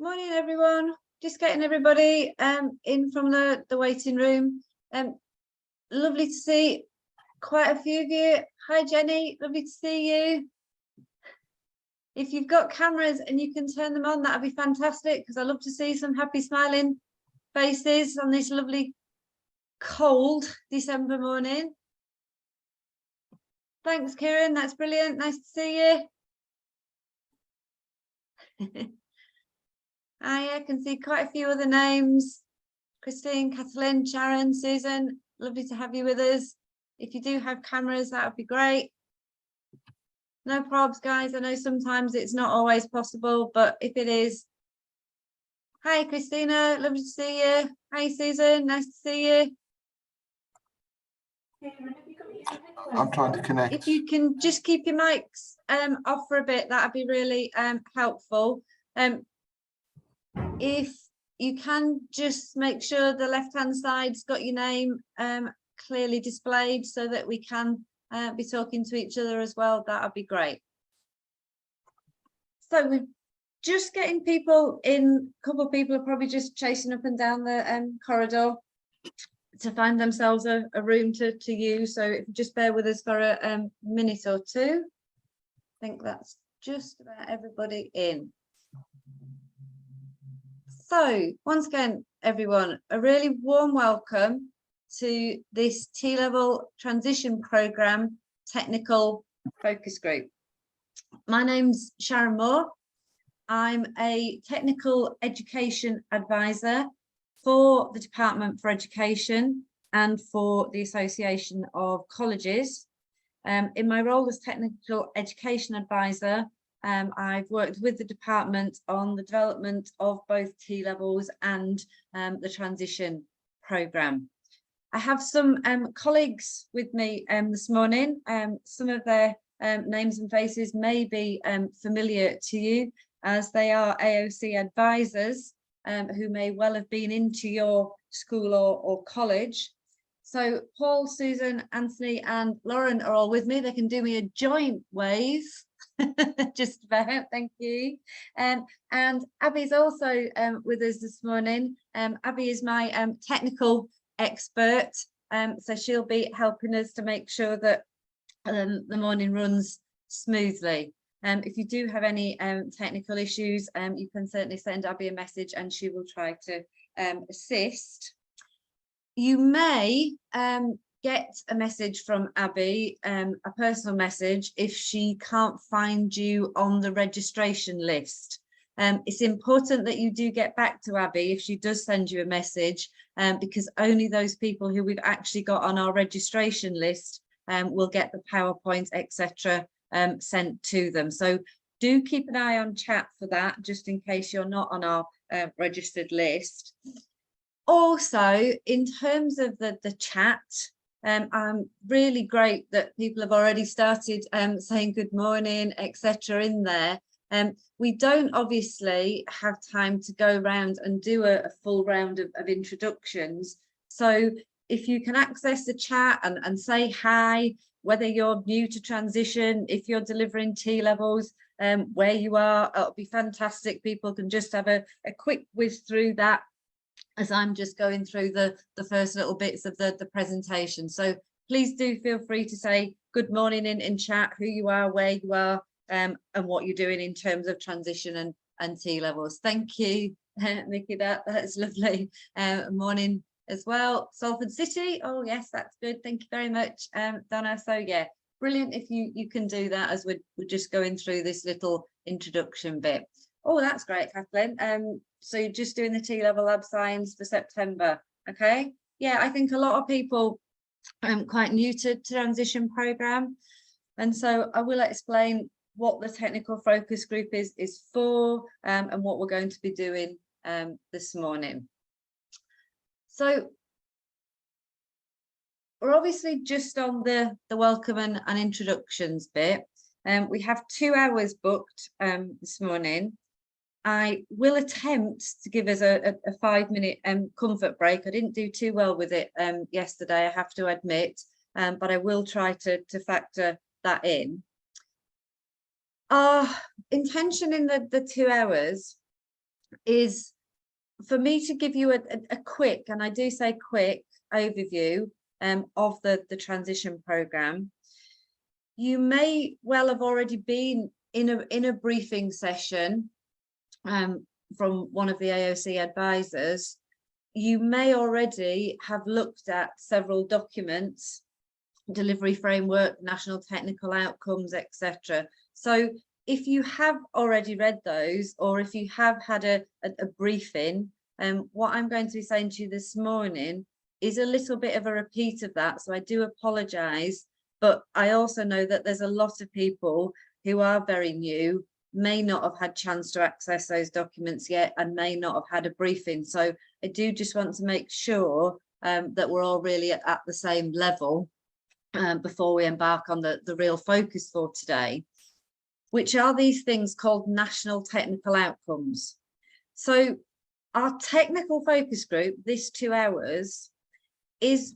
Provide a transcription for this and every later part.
Morning, everyone. Just getting everybody in from the waiting room. Lovely to see quite a few of you. Hi, Jenny. Lovely to see you. If you've got cameras and you can turn them on, that would be fantastic, because I love to see some happy, smiling faces on this lovely, cold December morning. Thanks, Kieran. That's brilliant. Nice to see you. I can see quite a few other names. Christine, Kathleen, Sharon, Susan, lovely to have you with us. If you do have cameras, that would be great. No probs, guys. I know sometimes it's not always possible, but if it is. Hi, Christina, lovely to see you. Hi, Susan, nice to see you. I'm trying to connect. If you can just keep your mics off for a bit, that'd be really helpful. If you can just make sure the left-hand side's got your name clearly displayed so that we can be talking to each other as well, that would be great. So we're just getting people in. A couple of people are probably just chasing up and down the corridor to find themselves a room to use. So if you just bear with us for a minute or two. I think that's just about everybody in. So once again, everyone, a really warm welcome to this T-level transition program technical focus group. My name's Sharon Moore. I'm a technical education advisor for the Department for Education and for the Association of Colleges. In my role as technical education advisor, I've worked with the department on the development of both T-levels and the transition programme. I have some colleagues with me this morning. Some of their names and faces may be familiar to you, as they are AOC advisors who may well have been into your school or college. So Paul, Susan, Anthony and Lauren are all with me. They can do me a joint wave. Just about, thank you. And Abby's also with us this morning. Abby is my technical expert, so she'll be helping us to make sure that the morning runs smoothly. If you do have any technical issues, you can certainly send Abby a message and she will try to assist. You may get a message from Abby, a personal message, if she can't find you on the registration list. It's important that you do get back to Abby if she does send you a message, because only those people who we've actually got on our registration list will get the PowerPoint, etc. Sent to them. So do keep an eye on chat for that, just in case you're not on our registered list. Also, in terms of the chat, I'm really great that people have already started saying good morning, etc. in there. We don't obviously have time to go around and do a full round of introductions. So if you can access the chat and say hi, whether you're new to transition, if you're delivering T-levels, where you are, it'll be fantastic. People can just have a quick whiz through that as I'm just going through the first little bits of the presentation. So please do feel free to say good morning in chat, who you are, where you are, and what you're doing in terms of transition and T-levels. Thank you, Nikki, that's lovely. Morning as well. Salford City, oh yes, that's good. Thank you very much, Donna. So yeah, brilliant if you can do that as we're just going through this little introduction bit. Oh, that's great, Kathleen. So you're just doing the T-level lab science for September, okay? Yeah, I think a lot of people are quite new to transition program, and so I will explain what the technical focus group is for, and what we're going to be doing this morning. So we're obviously just on the welcome and introductions bit. We have 2 hours booked this morning. I will attempt to give us a 5-minute comfort break. I didn't do too well with it yesterday, I have to admit, but I will try to factor that in. Our intention in the 2 hours is for me to give you a quick, and I do say quick, overview of the transition programme. You may well have already been in a briefing session from one of the AOC advisors. You may already have looked at several documents, delivery framework, national technical outcomes, etc. So if you have already read those, or if you have had a briefing, what I'm going to be saying to you this morning is a little bit of a repeat of that. So I do apologise, but I also know that there's a lot of people who are very new, may not have had chance to access those documents yet, and may not have had a briefing. So I do just want to make sure that we're all really at the same level before we embark on the real focus for today, which are these things called national technical outcomes. So our technical focus group, this 2 hours, is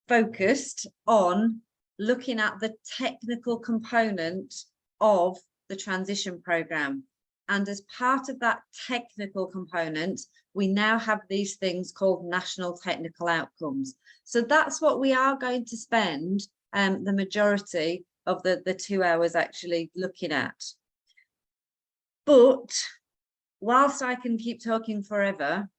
focused on looking at the technical component of the transition programme. And as part of that technical component, we now have these things called national technical outcomes. So that's what we are going to spend the majority of the 2 hours actually looking at. But whilst I can keep talking forever,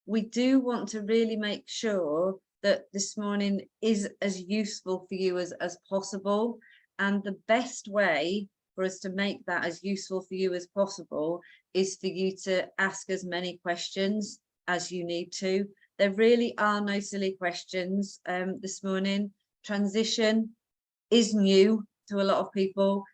we do want to really make sure that this morning is as useful for you as possible. And the best way for us to make that as useful for you as possible is for you to ask as many questions as you need to. There really are no silly questions this morning. Transition is new to a lot of people.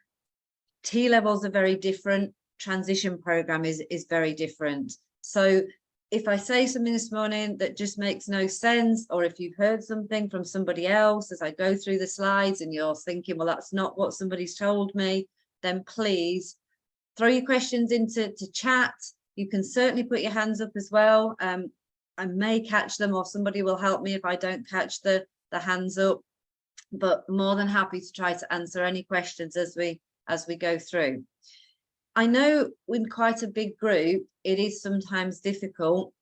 T-levels are very different. Transition programme is very different. So if I say something this morning that just makes no sense, or if you've heard something from somebody else as I go through the slides and you're thinking, well, that's not what somebody's told me, then please throw your questions into chat. You can certainly put your hands up as well. I may catch them, or somebody will help me if I don't catch the hands up, but more than happy to try to answer any questions as we go through. I know in quite a big group, it is sometimes difficult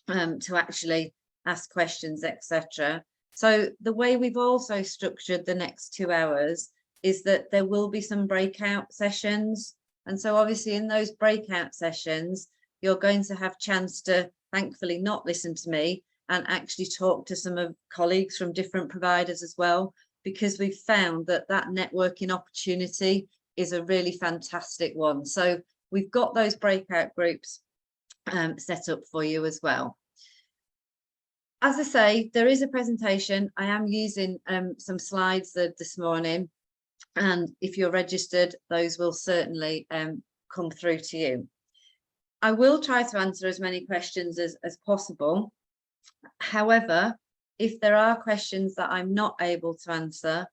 to actually ask questions, etc. So the way we've also structured the next 2 hours is that there will be some breakout sessions. And so obviously in those breakout sessions, you're going to have chance to, thankfully, not listen to me and actually talk to some of colleagues from different providers as well, because we've found that that networking opportunity is a really fantastic one. So we've got those breakout groups set up for you as well. As I say, there is a presentation. I am using some slides this morning, and if you're registered, those will certainly come through to you. I will try to answer as many questions as possible. However, if there are questions that I'm not able to answer,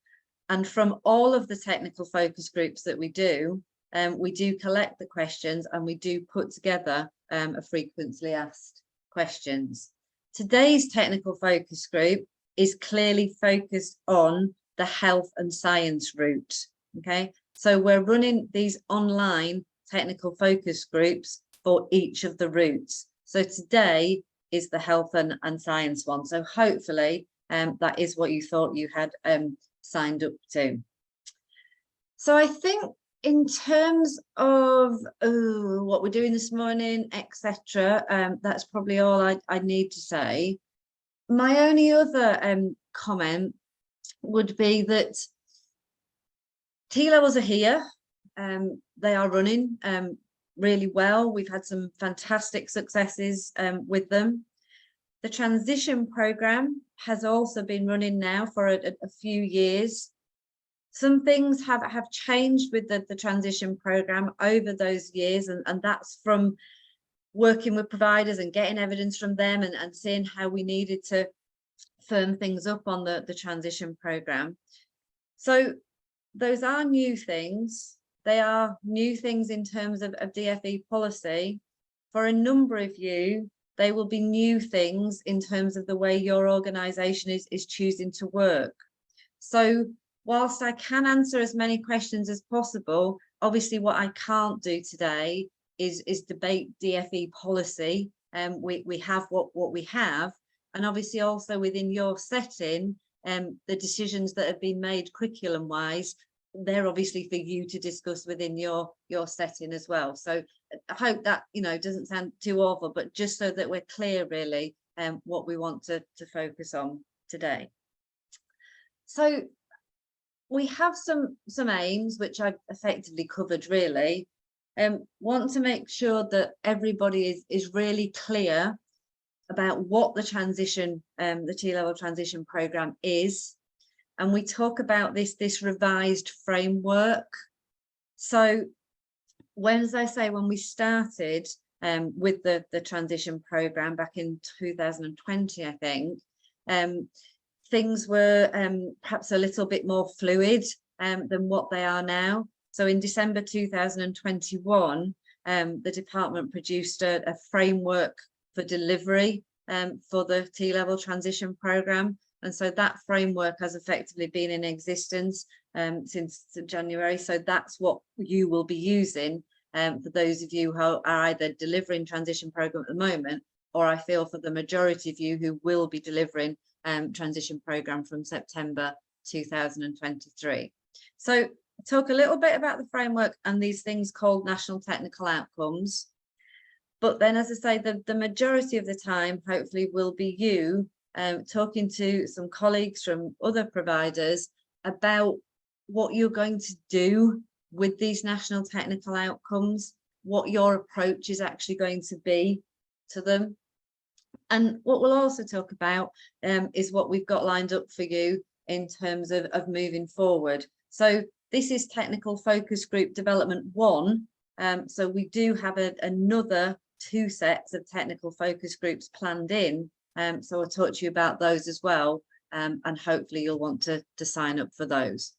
and from all of the technical focus groups that we do collect the questions and we do put together a frequently asked questions. Today's technical focus group is clearly focused on the health and science route. Okay, so we're running these online technical focus groups for each of the routes. So today is the health and science one. So hopefully that is what you thought you had signed up to. So I think in terms of what we're doing this morning, etc., that's probably all I need to say. My only other comment would be that T-levels are here. They are running really well. We've had some fantastic successes with them. The transition programme has also been running now for a few years. Some things have changed with the transition programme over those years, and that's from working with providers and getting evidence from them and seeing how we needed to firm things up on the transition programme. So those are new things. They are new things in terms of DFE policy. For a number of you, they will be new things in terms of the way your organisation is choosing to work. So whilst I can answer as many questions as possible, obviously what I can't do today is debate DFE policy. We have what we have, and obviously also within your setting, the decisions that have been made curriculum wise, they're obviously for you to discuss within your setting as well. So I hope that, you know, doesn't sound too awful, but just so that we're clear really what we want to focus on today. So we have some aims which I've effectively covered really. Want to make sure that everybody is really clear about what the transition, the T-level transition program is. And we talk about this revised framework. So when, as I say, when we started with the transition program back in 2020, I think, things were perhaps a little bit more fluid than what they are now. So in December 2021, the department produced a framework for delivery for the T-level transition program. And so that framework has effectively been in existence since January. So that's what you will be using for those of you who are either delivering transition program at the moment, or I feel for the majority of you who will be delivering transition program from September 2023. So talk a little bit about the framework and these things called national technical outcomes. But then, as I say, the majority of the time, hopefully, will be you talking to some colleagues from other providers about what you're going to do with these national technical outcomes, what your approach is actually going to be to them. And what we'll also talk about is what we've got lined up for you in terms of moving forward. So this is Technical Focus Group Development 1. So we do have another 2 sets of technical focus groups planned in. So I'll talk to you about those as well, and hopefully you'll want to sign up for those.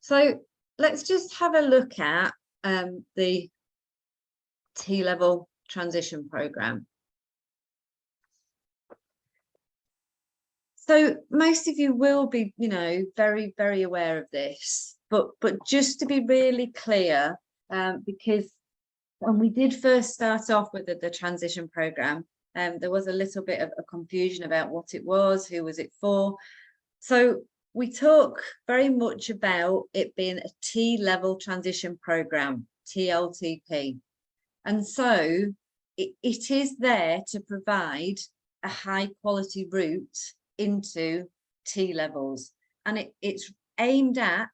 So let's just have a look at the T-level transition program. So most of you will be, you know, very, very aware of this, but just to be really clear, because when we did first start off with the transition program, there was a little bit of a confusion about what it was, who was it for. So we talk very much about it being a T-level transition program, TLTP. And so it is there to provide a high quality route into T-levels. And it's aimed at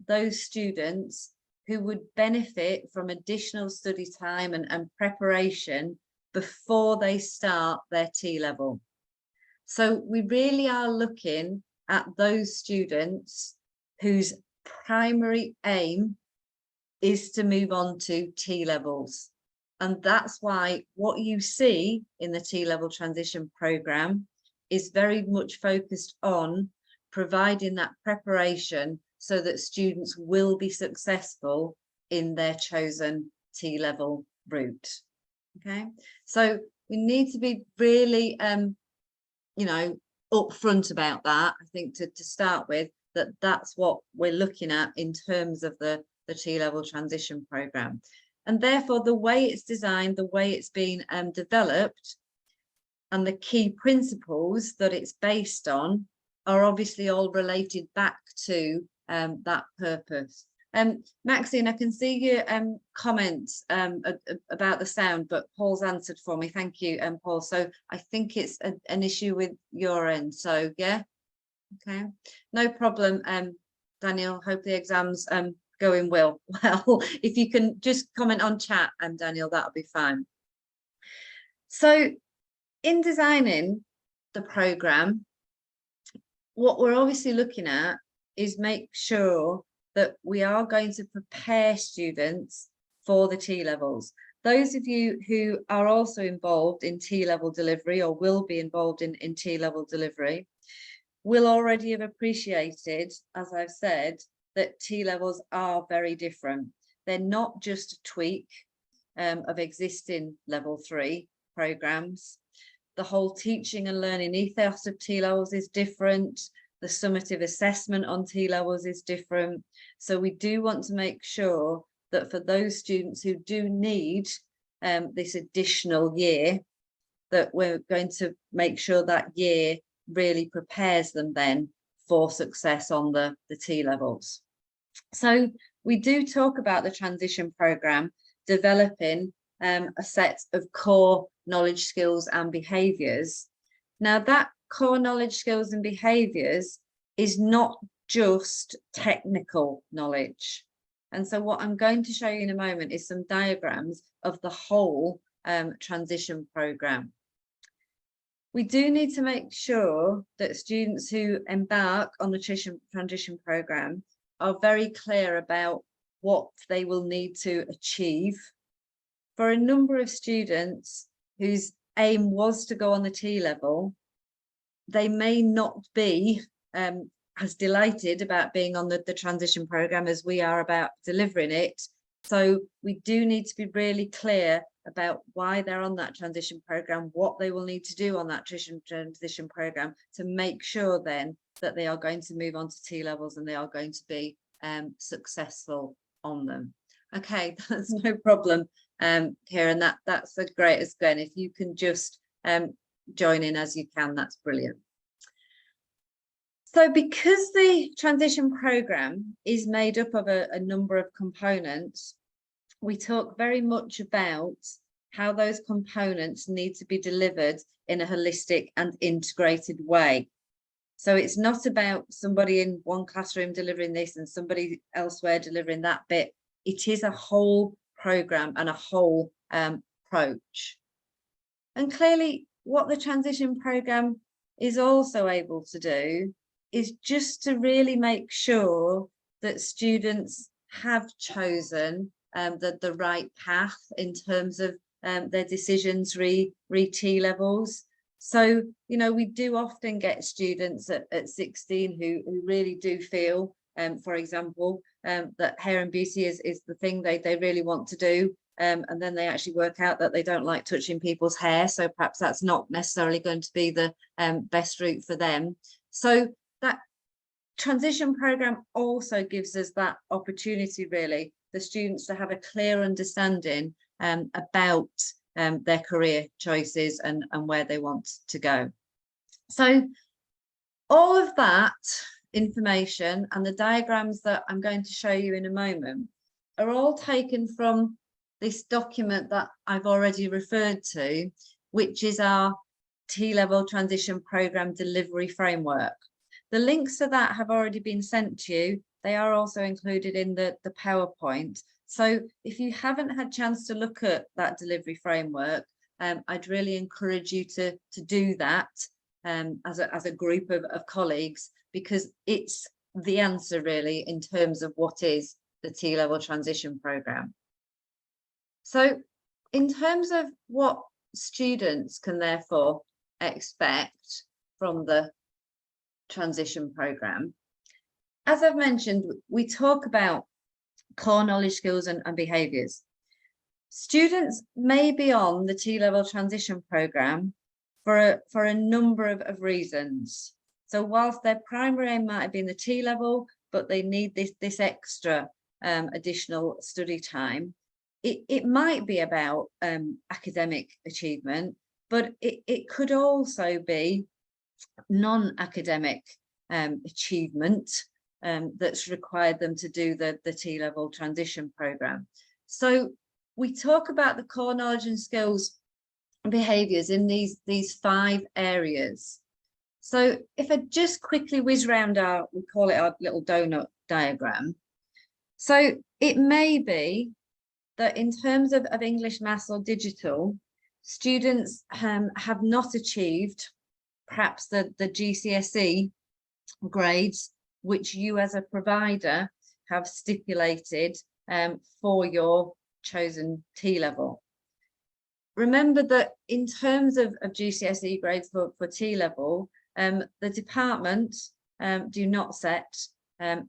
those students who would benefit from additional study time and preparation before they start their T-level. So we really are looking at those students whose primary aim is to move on to T-levels. And that's why what you see in the T-level transition program is very much focused on providing that preparation so that students will be successful in their chosen T-level route. Okay, so we need to be really, you know, upfront about that. I think to start with, that's what we're looking at in terms of the T-level transition program. And therefore, the way it's designed, the way it's been developed, and the key principles that it's based on are obviously all related back to that purpose. Maxine, I can see your comments about the sound, but Paul's answered for me. Thank you, Paul. So I think it's an issue with your end. So yeah, okay, no problem. Daniel, hope the exams going well. If you can just comment on chat, Daniel, that'll be fine. So in designing the program, what we're obviously looking at is make sure that we are going to prepare students for the T-levels. Those of you who are also involved in T-level delivery or will be involved in T-level delivery will already have appreciated, as I've said, that T-levels are very different. They're not just a tweak of existing level 3 programs. The whole teaching and learning ethos of T-levels is different. The summative assessment on T-levels is different. So we do want to make sure that for those students who do need this additional year, that we're going to make sure that year really prepares them then for success on the T-levels. So we do talk about the transition programme developing a set of core knowledge, skills and behaviours. Now that core knowledge, skills and behaviours is not just technical knowledge. And so what I'm going to show you in a moment is some diagrams of the whole transition programme. We do need to make sure that students who embark on the transition programme are very clear about what they will need to achieve. For a number of students whose aim was to go on the T-level, they may not be as delighted about being on the transition programme as we are about delivering it. So we do need to be really clear about why they're on that transition programme, what they will need to do on that transition programme to make sure then that they are going to move on to T-levels and they are going to be successful on them. Okay, that's no problem here, and that's the greatest, Glenn. If you can just join in as you can, that's brilliant. So because the transition programme is made up of a number of components, we talk very much about how those components need to be delivered in a holistic and integrated way. So it's not about somebody in one classroom delivering this and somebody elsewhere delivering that bit. It is a whole programme and a whole approach. And clearly what the transition programme is also able to do is just to really make sure that students have chosen the right path in terms of their decisions re T-levels. So, you know, we do often get students at 16 who really do feel, for example, that hair and beauty is the thing they really want to do. And then they actually work out that they don't like touching people's hair. So perhaps that's not necessarily going to be the best route for them. So that transition programme also gives us that opportunity, really, for students to have a clear understanding about their career choices and where they want to go. So all of that information and the diagrams that I'm going to show you in a moment are all taken from this document that I've already referred to, which is our T-level transition programme delivery framework. The links to that have already been sent to you. They are also included in the PowerPoint. So if you haven't had a chance to look at that delivery framework, I'd really encourage you to do that as a group of colleagues, because it's the answer really in terms of what is the T-level transition programme. So in terms of what students can therefore expect from the transition programme, as I've mentioned, we talk about core knowledge, skills and behaviours. Students may be on the T-level transition programme for a number of reasons. So whilst their primary aim might have been the T-level, but they need this extra additional study time, it might be about academic achievement, but it could also be non-academic achievement that's required them to do the T-level transition programme. So we talk about the core knowledge and skills and behaviours in these 5 areas. So if I just quickly whiz round we call it our little donut diagram. So it may be that in terms of English, maths or digital, students have not achieved perhaps the GCSE grades which you as a provider have stipulated for your chosen T-level. Remember that in terms of GCSE grades for T-level, the department do not set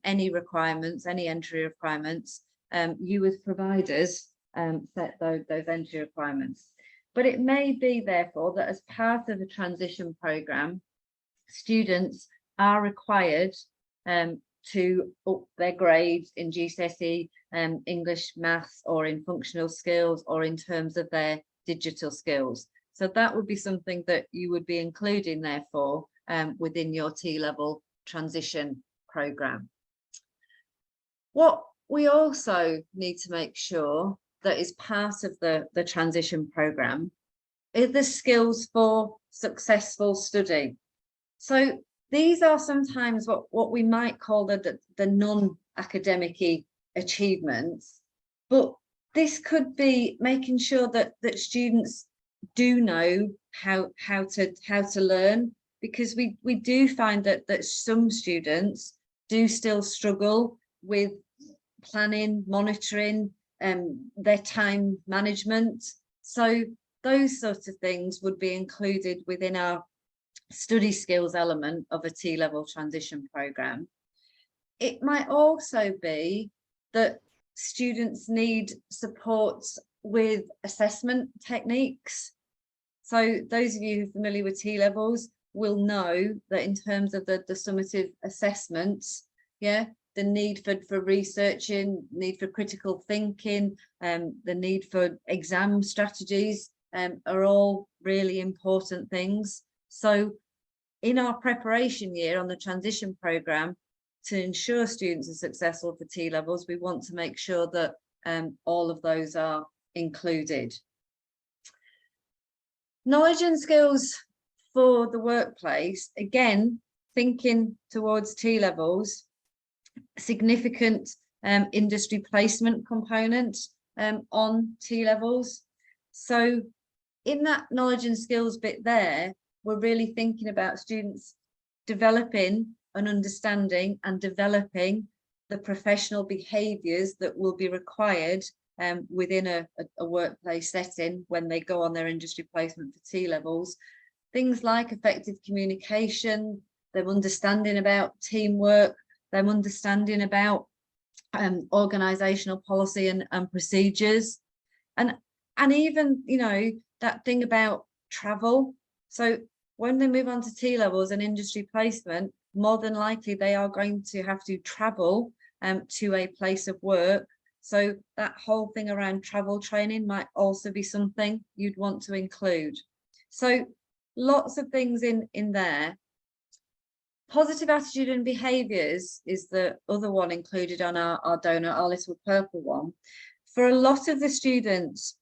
any requirements, any entry requirements. You as providers set those entry requirements. But it may be, therefore, that as part of the transition programme, students are required to up their grades in GCSE, English, maths, or in functional skills, or in terms of their digital skills. So that would be something that you would be including, therefore, within your T-level transition programme. What we also need to make sure that is part of the transition programme is the skills for successful study. So these are sometimes what we might call the non-academic achievements, but this could be making sure that students do know how to learn, because we do find that some students do still struggle with planning, monitoring, their time management. So those sorts of things would be included within our study skills element of a T-level transition programme. It might also be that students need support with assessment techniques. So those of you who are familiar with T-levels will know that in terms of the summative assessments, yeah, the need for researching, need for critical thinking, the need for exam strategies are all really important things. So in our preparation year on the transition programme, to ensure students are successful for T-levels, we want to make sure that all of those are included. Knowledge and skills for the workplace, again, thinking towards T-levels, significant industry placement component on T-levels. So in that knowledge and skills bit there, we're really thinking about students developing an understanding and developing the professional behaviours that will be required within a workplace setting when they go on their industry placement for T-levels. Things like effective communication, them understanding about teamwork, them understanding about organisational policy and procedures, and even, you know, that thing about travel. So when they move on to T-levels and industry placement, more than likely they are going to have to travel to a place of work. So that whole thing around travel training might also be something you'd want to include. So lots of things in there. Positive attitude and behaviours is the other one included on our donor, our little purple one. For a lot of the students,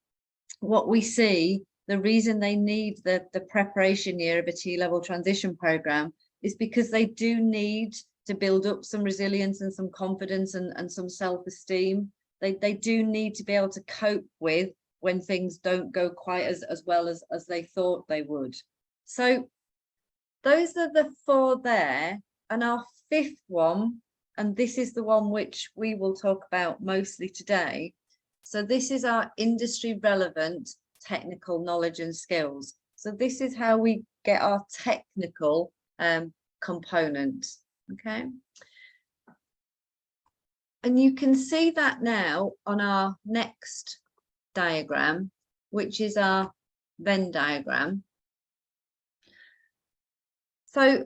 what we see, the reason they need the preparation year of a T-level transition programme is because they do need to build up some resilience and some confidence and some self-esteem. They do need to be able to cope with when things don't go quite as well as they thought they would. So those are the four there. And our fifth one, and this is the one which we will talk about mostly today. So this is our industry relevant technical knowledge and skills. So this is how we get our technical component, okay? And you can see that now on our next diagram, which is our Venn diagram. So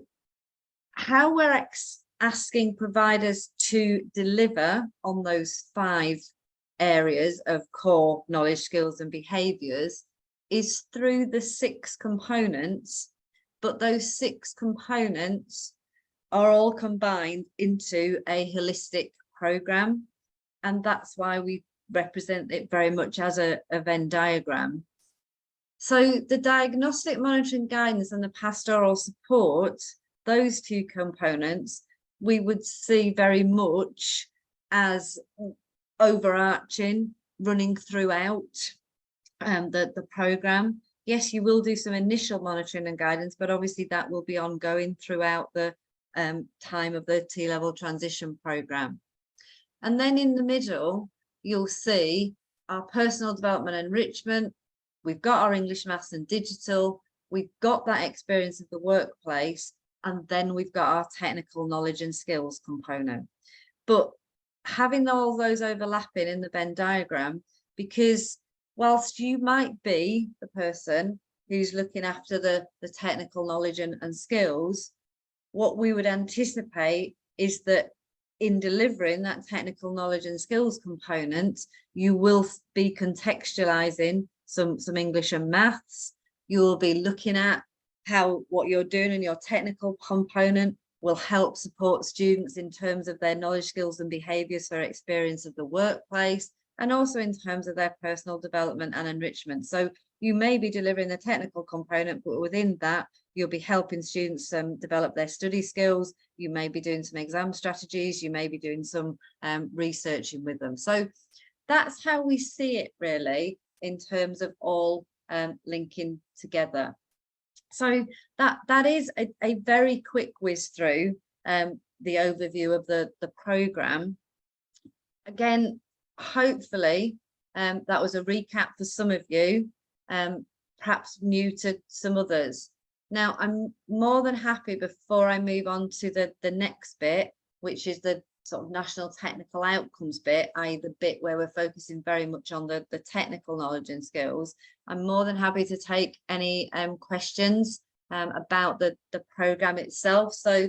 how we're asking providers to deliver on those 5 areas of core knowledge, skills and behaviours is through the 6 components, but those 6 components are all combined into a holistic programme, and that's why we represent it very much as a Venn diagram. So the diagnostic monitoring guidance and the pastoral support, those 2 components, we would see very much as overarching, running throughout the programme. Yes, you will do some initial monitoring and guidance, but obviously that will be ongoing throughout the time of the T-level transition programme. And then in the middle, you'll see our personal development and enrichment. We've got our English, maths and digital. We've got that experience of the workplace. And then we've got our technical knowledge and skills component. But having all those overlapping in the Venn diagram, because whilst you might be the person who's looking after the technical knowledge and skills, what we would anticipate is that in delivering that technical knowledge and skills component, you will be contextualizing some English and maths. You will be looking at how what you're doing in your technical component will help support students in terms of their knowledge, skills and behaviours for experience of the workplace, and also in terms of their personal development and enrichment. So you may be delivering the technical component, but within that, you'll be helping students develop their study skills. You may be doing some exam strategies. You may be doing some researching with them. So that's how we see it really in terms of all linking together. So that is a very quick whiz through the overview of the programme. Again, hopefully that was a recap for some of you, perhaps new to some others. Now, I'm more than happy, before I move on to the next bit, which is the sort of national technical outcomes bit, i.e. the bit where we're focusing very much on the technical knowledge and skills, I'm more than happy to take any questions about the programme itself. So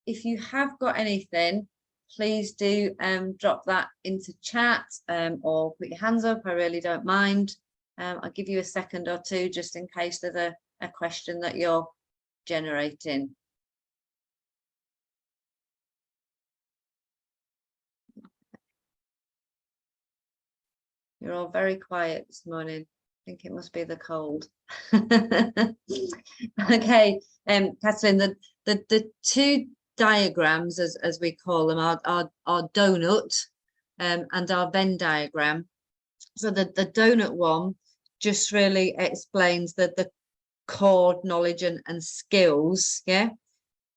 if you have got anything, please do drop that into chat or put your hands up. I really don't mind. I'll give you a second or two just in case there's a question that you're generating. You're all very quiet this morning. I think it must be the cold. Okay, Kathleen, the two diagrams, as we call them, are donut and our Venn diagram. So the donut one just really explains the core knowledge and skills, yeah,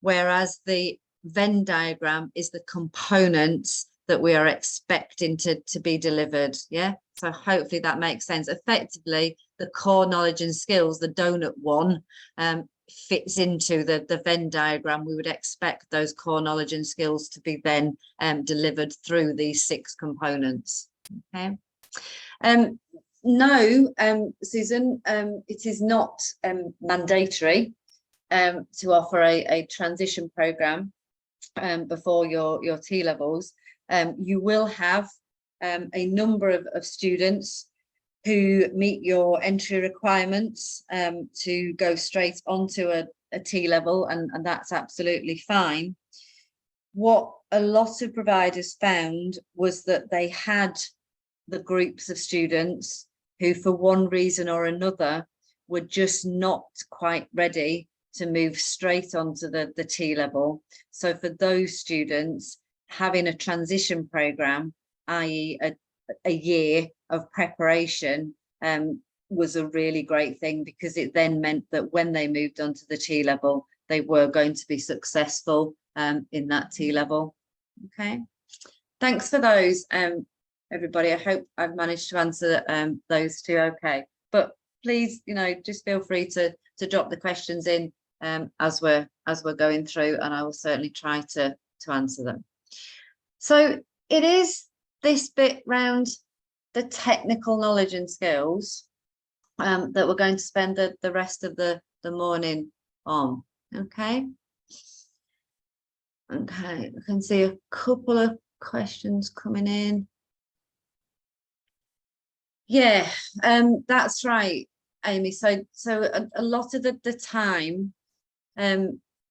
whereas the Venn diagram is the components that we are expecting to be delivered, yeah. So hopefully that makes sense. Effectively, the core knowledge and skills, the donut one, fits into the Venn diagram. We would expect those core knowledge and skills to be then delivered through these 6 components. Okay. No, Susan, it is not mandatory to offer a transition programme before your T-levels. You will have a number of students who meet your entry requirements to go straight onto a T-level, and that's absolutely fine. What a lot of providers found was that they had the groups of students who, for one reason or another, were just not quite ready to move straight onto the T-level. So for those students, having a transition programme, i.e. a year of preparation, was a really great thing, because it then meant that when they moved onto the T-level, they were going to be successful in that T-level. Okay, thanks for those, everybody. I hope I've managed to answer those two okay. But please, you know, just feel free to drop the questions in as we're going through, and I will certainly try to answer them. So it is this bit round the technical knowledge and skills that we're going to spend the rest of the morning on. Okay. Okay, I can see a couple of questions coming in. Yeah, that's right, Amy. So a lot of the time,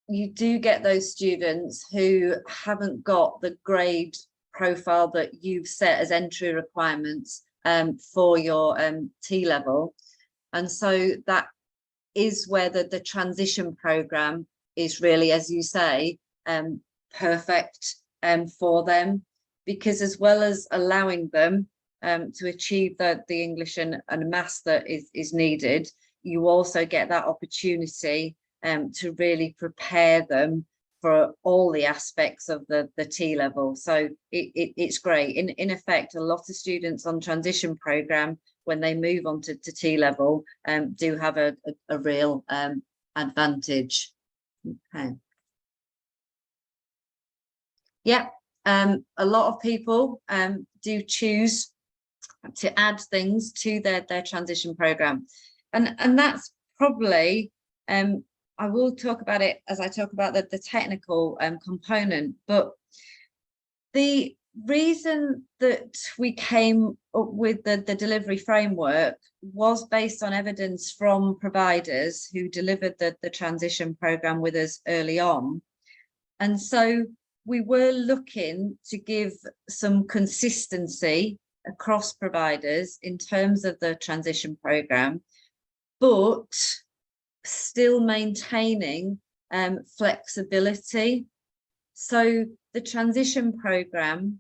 you do get those students who haven't got the grade profile that you've set as entry requirements for your T-level, and so that is where the transition programme is really, as you say, perfect for them, because as well as allowing them to achieve the English and maths that is needed, you also get that opportunity to really prepare them for all the aspects of the T-level. So it's great. In effect, a lot of students on transition programme, when they move on to T-level, do have a real advantage. Okay. Yeah, a lot of people do choose to add things to their transition programme, and that's probably, I will talk about it as I talk about the technical component, but The reason that we came up with the delivery framework was based on evidence from providers who delivered the transition program with us early on. And so we were looking to give some consistency across providers in terms of the transition program, but still maintaining flexibility. So the transition program,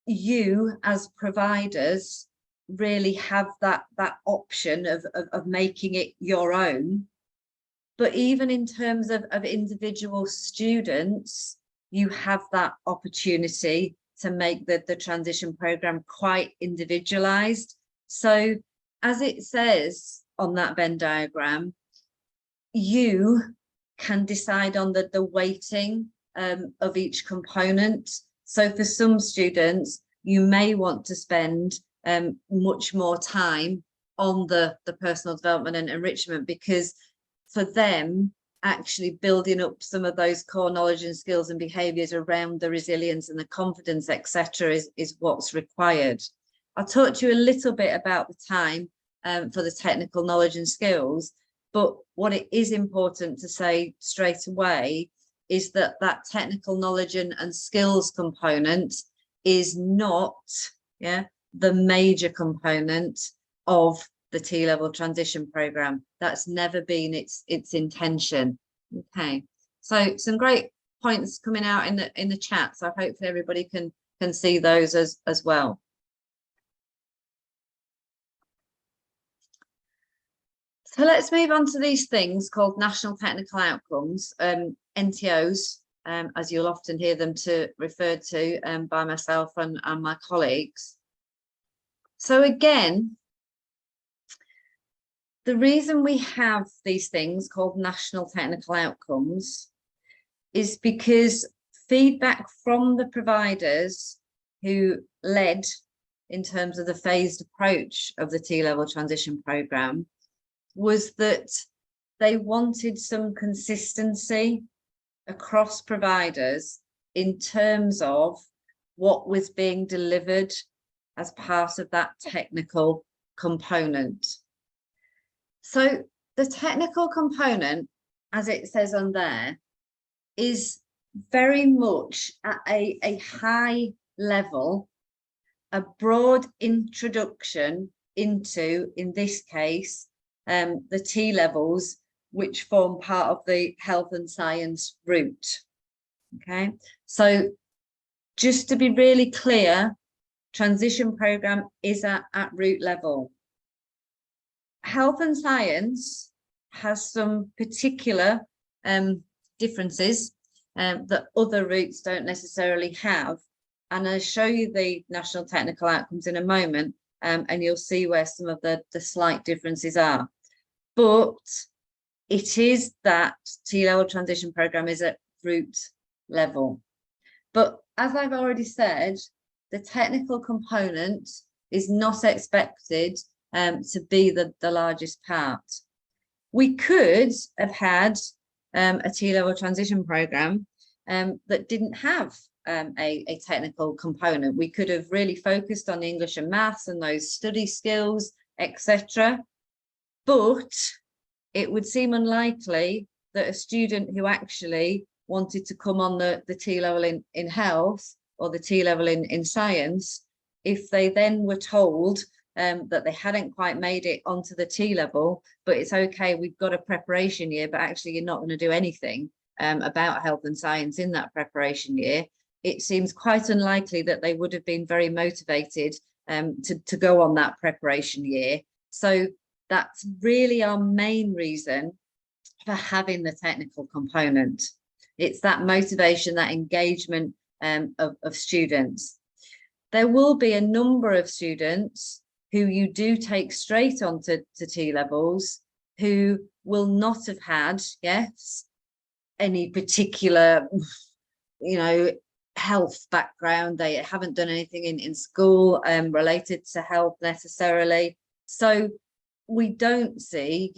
you as providers really have that option of making it your own. But even in terms of individual students, you have that opportunity to make the transition program quite individualized. So as it says on that Venn diagram, you can decide on the weighting of each component. So for some students, you may want to spend much more time on the personal development and enrichment, because for them, actually building up some of those core knowledge and skills and behaviours around the resilience and the confidence, etc., is what's required. I'll talk to you a little bit about the time for the technical knowledge and skills, but what it is important to say straight away is that that technical knowledge and skills component is not the major component of the T-level transition program. That's never been its intention. Okay, so some great points coming out in the chat, so hopefully everybody can see those as well. So let's move on to these things called National Technical Outcomes, NTOs, as you'll often hear them referred to by myself and my colleagues. So again, the reason we have these things called National Technical Outcomes is because feedback from the providers who led in terms of the phased approach of the T-level transition program was that they wanted some consistency across providers in terms of what was being delivered as part of that technical component. So the technical component, as it says on there, is very much at a high level, a broad introduction into, in this case, the T levels, which form part of the health and science route. Okay, so just to be really clear, transition program is at route level. Health and science has some particular differences that other routes don't necessarily have, and I'll show you the national technical outcomes in a moment, and you'll see where some of the slight differences are. But it is that T-level transition program is at route level. But as I've already said, the technical component is not expected to be the largest part. We could have had a T-level transition program that didn't have a technical component. We could have really focused on English and maths and those study skills, etc. But it would seem unlikely that a student who actually wanted to come on the T-level in health or the T-level in science, if they then were told that they hadn't quite made it onto the T-level, but it's okay, we've got a preparation year, but actually you're not going to do anything about health and science in that preparation year, it seems quite unlikely that they would have been very motivated to go on that preparation year. So that's really our main reason for having the technical component. It's that motivation, that engagement of students. There will be a number of students who you do take straight onto T-levels who will not have had, yes, any particular, health background. They haven't done anything in school related to health necessarily. So we don't see,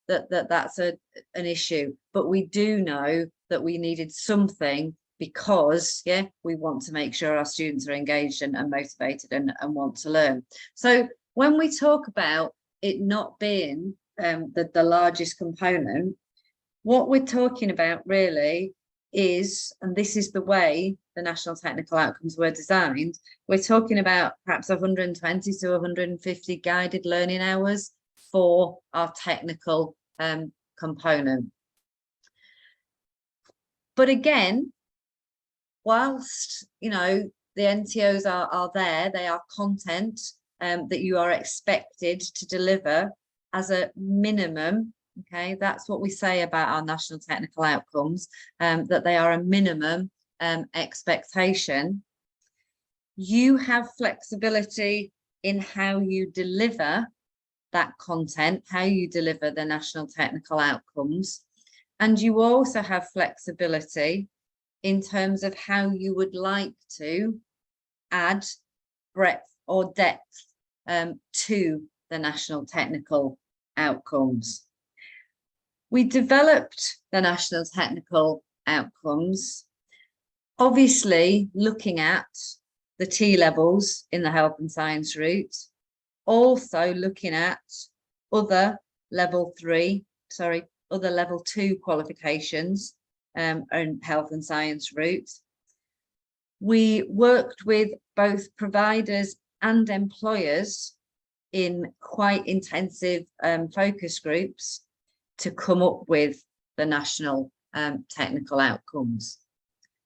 that's an issue, but we do know that we needed something because we want to make sure our students are engaged and motivated and want to learn. So when we talk about it not being the largest component, what we're talking about really is, and this is the way the national technical outcomes were designed, we're talking about perhaps 120 to 150 guided learning hours for our technical component. But again, whilst, you know, the NTOs are there, they are content that you are expected to deliver as a minimum. Okay, that's what we say about our national technical outcomes, that they are a minimum expectation. You have flexibility in how you deliver that content, how you deliver the national technical outcomes, and you also have flexibility in terms of how you would like to add breadth or depth to the national technical outcomes. We developed the national technical outcomes, obviously looking at the T levels in the health and science route, also looking at other level 2 qualifications and health and science route. We worked with both providers and employers in quite intensive focus groups to come up with the national technical outcomes.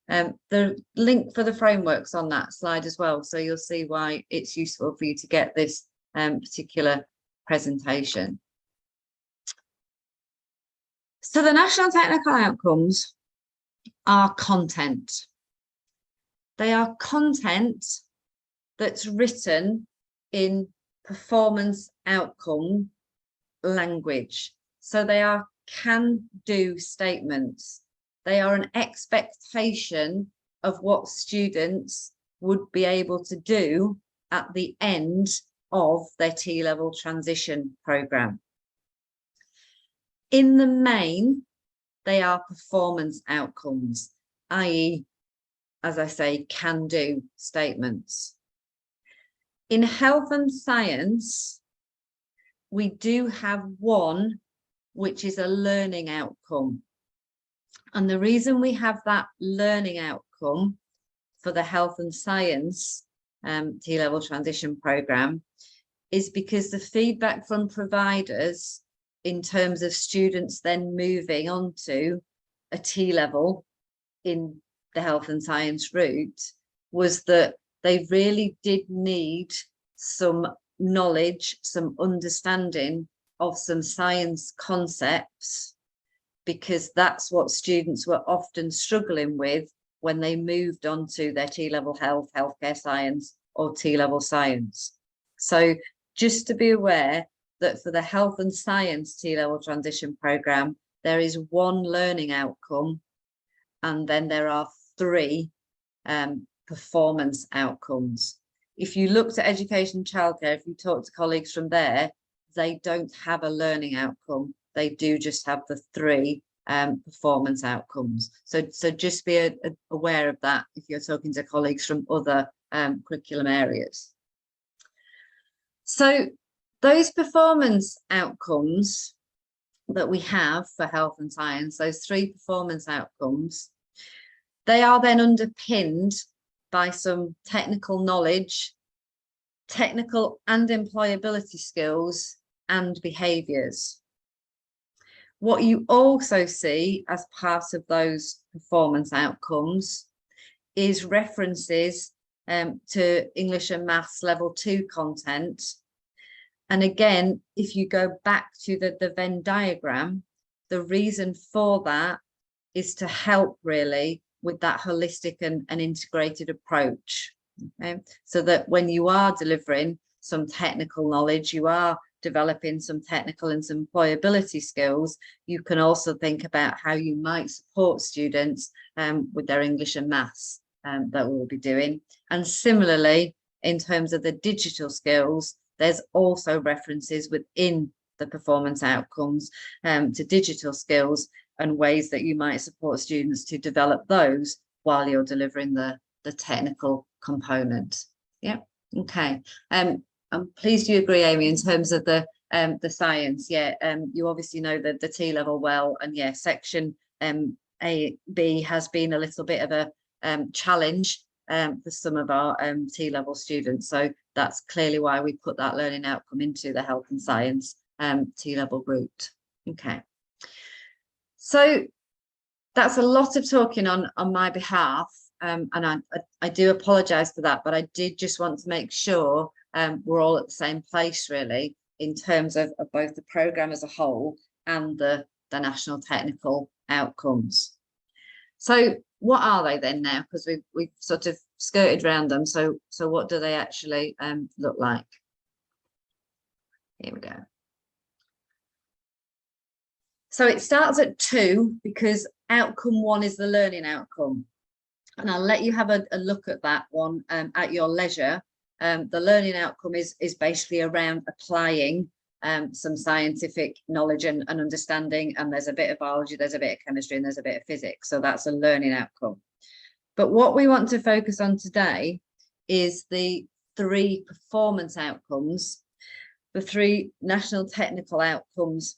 The link for the framework's on that slide as well, so you'll see why it's useful for you to get this particular presentation. So the national technical outcomes are content. They are content that's written in performance outcome language. So they are can-do statements. They are an expectation of what students would be able to do at the end of their T-level transition programme. In the main, they are performance outcomes, i.e., as I say, can-do statements. In health and science, we do have one which is a learning outcome. And the reason we have that learning outcome for the health and science T-level transition programme is because the feedback from providers in terms of students then moving on to a T-level in the health and science route was that they really did need some knowledge, some understanding of some science concepts, because that's what students were often struggling with when they moved on to their T-level health, healthcare science, or T-level science. So just to be aware that for the health and science T-level transition programme, there is one learning outcome, and then there are 3 performance outcomes. If you looked at education childcare, if you talk to colleagues from there, they don't have a learning outcome. They do just have the 3 performance outcomes. So just be aware of that if you're talking to colleagues from other curriculum areas. So those performance outcomes that we have for health and science, those 3 performance outcomes, they are then underpinned by some technical knowledge, technical and employability skills, and behaviours. What you also see as part of those performance outcomes is references to English and Maths level 2 content. And again, if you go back to the Venn diagram, the reason for that is to help really with that holistic and integrated approach. Okay? So that when you are delivering some technical knowledge, you are developing some technical and some employability skills, you can also think about how you might support students with their English and Maths that we'll be doing. And similarly, in terms of the digital skills, there's also references within the performance outcomes to digital skills and ways that you might support students to develop those while you're delivering the technical component. Yeah, okay. I'm pleased you agree, Amy, in terms of the science. Yeah, you obviously know the T-level well, and yeah, section A-B has been a little bit of a challenge for some of our T-level students. So that's clearly why we put that learning outcome into the health and science T-level route. Okay. So that's a lot of talking on my behalf, and I do apologise for that, but I did just want to make sure we're all at the same place, really, in terms of both the programme as a whole and the national technical outcomes. So what are they then now? Because we've sort of skirted around them. So what do they actually look like? Here we go. So it starts at 2 because outcome 1 is the learning outcome. And I'll let you have a look at that one at your leisure. The learning outcome is basically around applying some scientific knowledge and understanding. And there's a bit of biology, there's a bit of chemistry, and there's a bit of physics. So that's a learning outcome. But what we want to focus on today is the 3 performance outcomes, the 3 national technical outcomes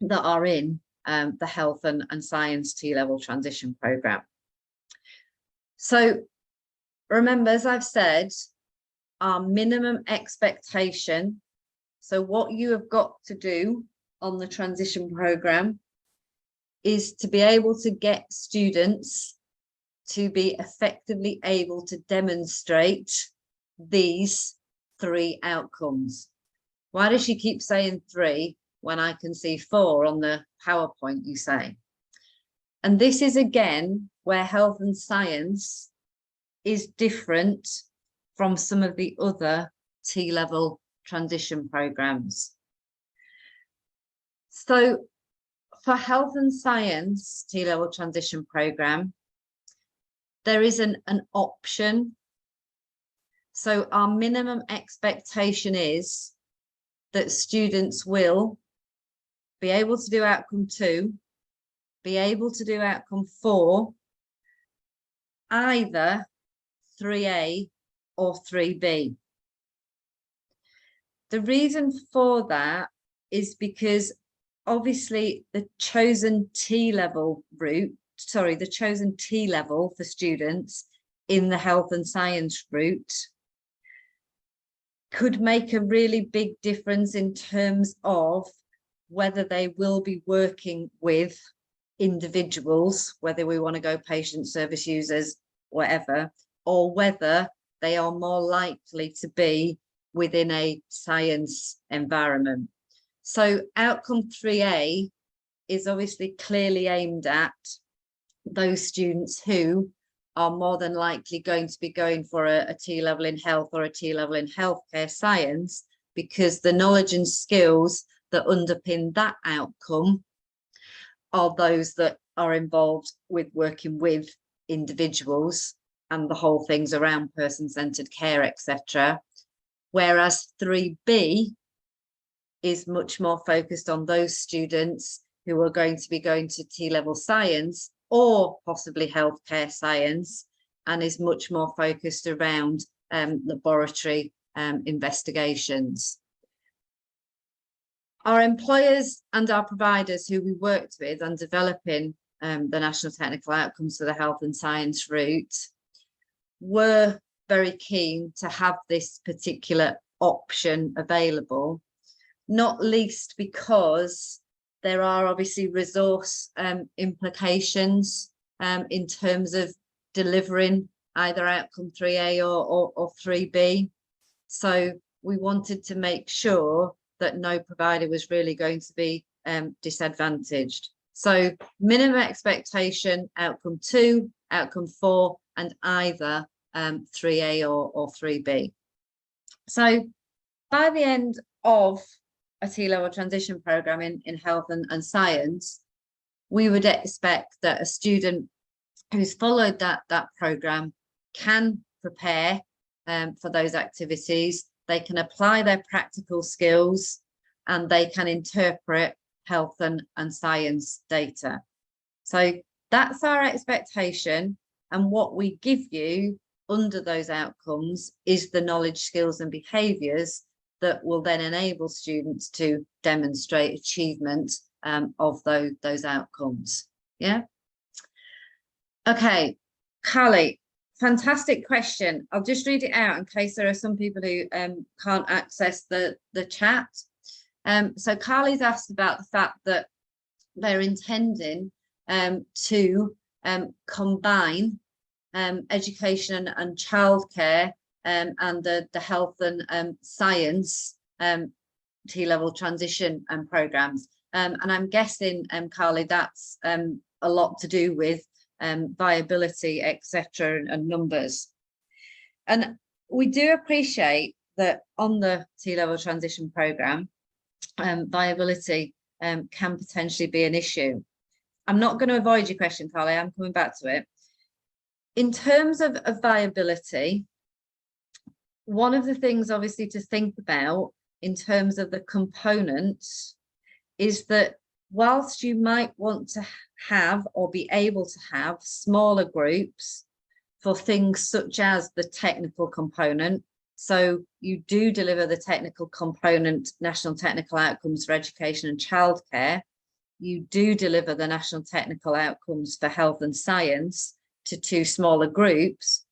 that are in the health and science T-level transition programme. So remember, as I've said, our minimum expectation, so what you have got to do on the transition programme, is to be able to get students to be effectively able to demonstrate these 3 outcomes. Why does she keep saying 3 when I can see 4 on the PowerPoint, you say? And this is again where health and science is different from some of the other T-level transition programs. So for health and science T-level transition program, there is an option. So our minimum expectation is that students will be able to do outcome 2, be able to do outcome 4, either 3A or 3B. The reason for that is because obviously the chosen T-level route, the chosen T-level for students in the health and science route could make a really big difference in terms of whether they will be working with individuals, whether we want to go patient service users, whatever, or whether they are more likely to be within a science environment. So outcome 3A is obviously clearly aimed at those students who are more than likely going to be going for a T-level in health or a T-level in healthcare science, because the knowledge and skills that underpin that outcome are those that are involved with working with individuals and the whole things around person-centered care, etc. Whereas 3B is much more focused on those students who are going to be going to T-level science or possibly healthcare science, and is much more focused around laboratory investigations. Our employers and our providers who we worked with on developing the national technical outcomes for the health and science route were very keen to have this particular option available, not least because there are obviously resource implications in terms of delivering either outcome 3A or 3B. So we wanted to make sure that no provider was really going to be disadvantaged. So minimum expectation, outcome 2, outcome 4, and either 3A or 3B. So by the end of a T-level transition program in health and science, we would expect that a student who's followed that program can prepare for those activities. They can apply their practical skills and they can interpret health and science data. So that's our expectation. And what we give you under those outcomes is the knowledge, skills and behaviours that will then enable students to demonstrate achievement of those outcomes. Yeah. Okay, Carly, fantastic question. I'll just read it out in case there are some people who can't access the chat. So Carly's asked about the fact that they're intending to combine education and childcare and the health and science T-level transition programs. And I'm guessing, Carly, that's a lot to do with viability, etc., and numbers. And we do appreciate that on the T-level transition program, viability can potentially be an issue. I'm not going to avoid your question, Carly. I'm coming back to it. In terms of viability, one of the things obviously to think about in terms of the components is that whilst you might want to have or be able to have smaller groups for things such as the technical component, so you do deliver the technical component, national technical outcomes for education and childcare, you do deliver the national technical outcomes for health and science to 2 smaller groups.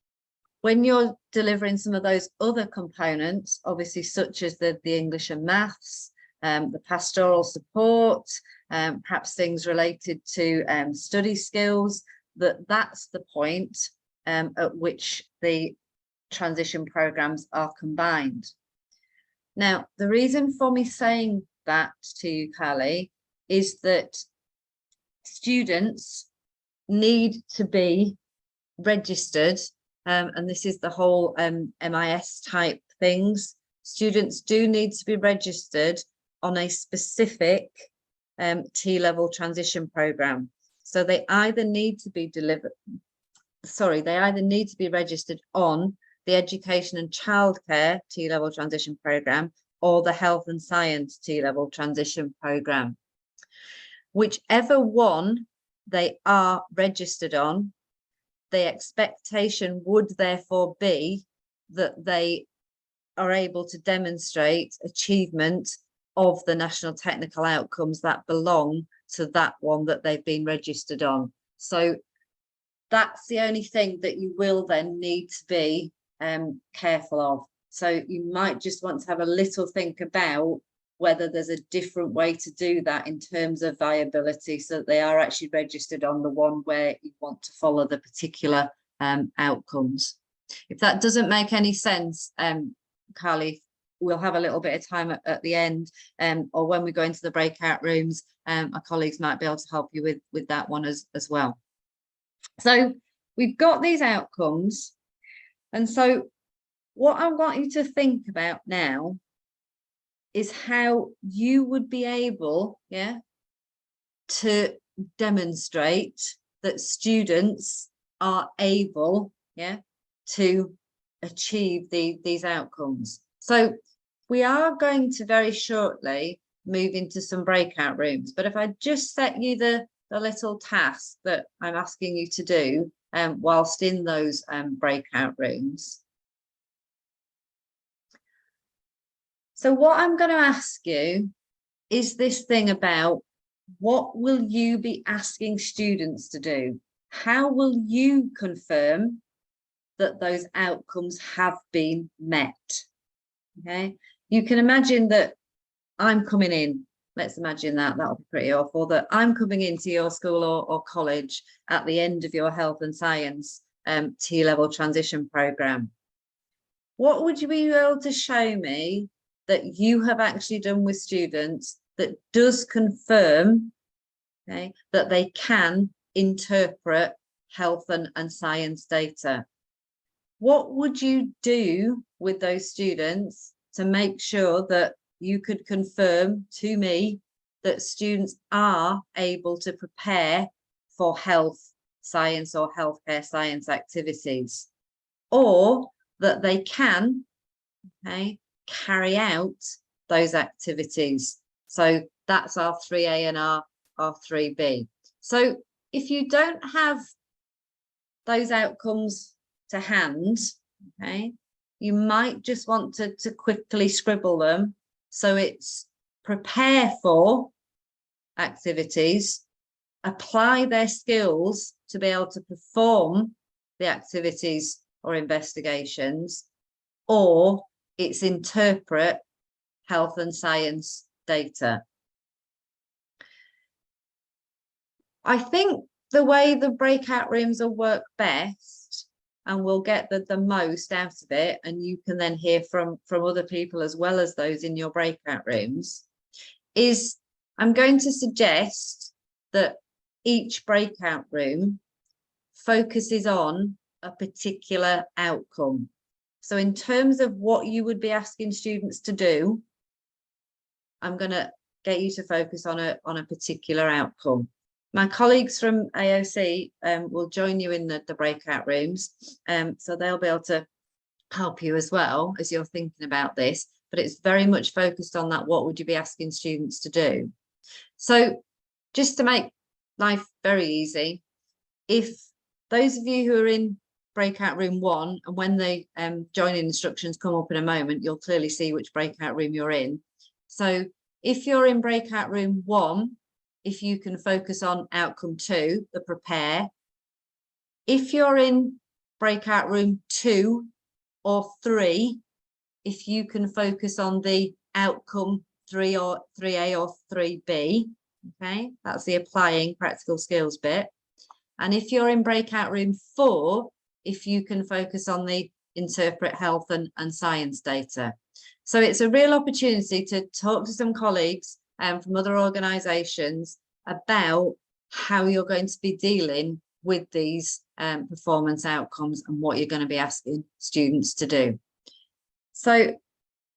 When you're delivering some of those other components, obviously such as the English and maths, the pastoral support, perhaps things related to study skills, that's the point at which the transition programs are combined. Now, the reason for me saying that to you, Carly, is that students need to be registered, and this is the whole MIS type things. Students do need to be registered on a specific T-level transition program. So they either need to be registered on the education and childcare T-level transition program or the health and science T-level transition program. Whichever one they are registered on, the expectation would therefore be that they are able to demonstrate achievement of the national technical outcomes that belong to that one that they've been registered on. So that's the only thing that you will then need to be careful of. So you might just want to have a little think about whether there's a different way to do that in terms of viability, so that they are actually registered on the one where you want to follow the particular outcomes. If that doesn't make any sense, Carly, we'll have a little bit of time at the end, or when we go into the breakout rooms, my colleagues might be able to help you with that one as well. So we've got these outcomes, and so what I want you to think about now is how you would be able, to demonstrate that students are able, to achieve these outcomes. So we are going to very shortly move into some breakout rooms, but if I just set you the little task that I'm asking you to do whilst in those breakout rooms. So what I'm going to ask you is this thing about what will you be asking students to do? How will you confirm that those outcomes have been met? Okay, you can imagine that I'm coming in. Let's imagine that'll be pretty awful, that I'm coming into your school or college at the end of your health and science T-level transition program. What would you be able to show me that you have actually done with students that does confirm, that they can interpret health and science data? What would you do with those students to make sure that you could confirm to me that students are able to prepare for health science or healthcare science activities, or that they can carry out those activities? So that's our 3A and our 3B. So if you don't have those outcomes to hand, okay, you might just want to quickly scribble them. So it's prepare for activities, apply their skills to be able to perform the activities or investigations, or it's interpret health and science data. I think the way the breakout rooms will work best, and we'll get the most out of it, and you can then hear from other people as well as those in your breakout rooms, is I'm going to suggest that each breakout room focuses on a particular outcome. So in terms of what you would be asking students to do, I'm going to get you to focus on a particular outcome. My colleagues from AOC will join you in the breakout rooms, so they'll be able to help you as well as you're thinking about this, but it's very much focused on that, what would you be asking students to do? So just to make life very easy, if those of you who are in breakout room 1, and when the joining instructions come up in a moment, you'll clearly see which breakout room you're in. So if you're in breakout room 1, if you can focus on outcome 2, the prepare. If you're in breakout room 2 or 3, if you can focus on the outcome 3 or 3A or 3B, okay, that's the applying practical skills bit. And if you're in breakout room 4, if you can focus on the interpret health and science data. So it's a real opportunity to talk to some colleagues from other organisations about how you're going to be dealing with these performance outcomes and what you're going to be asking students to do. So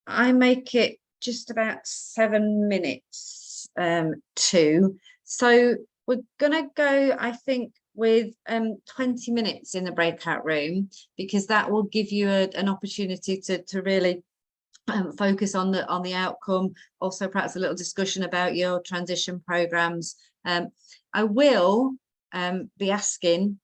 I make it just about 7 minutes to. So we're going to go, I think, with 20 minutes in the breakout room, because that will give you an opportunity to really focus on the outcome, also perhaps a little discussion about your transition programs. I will be asking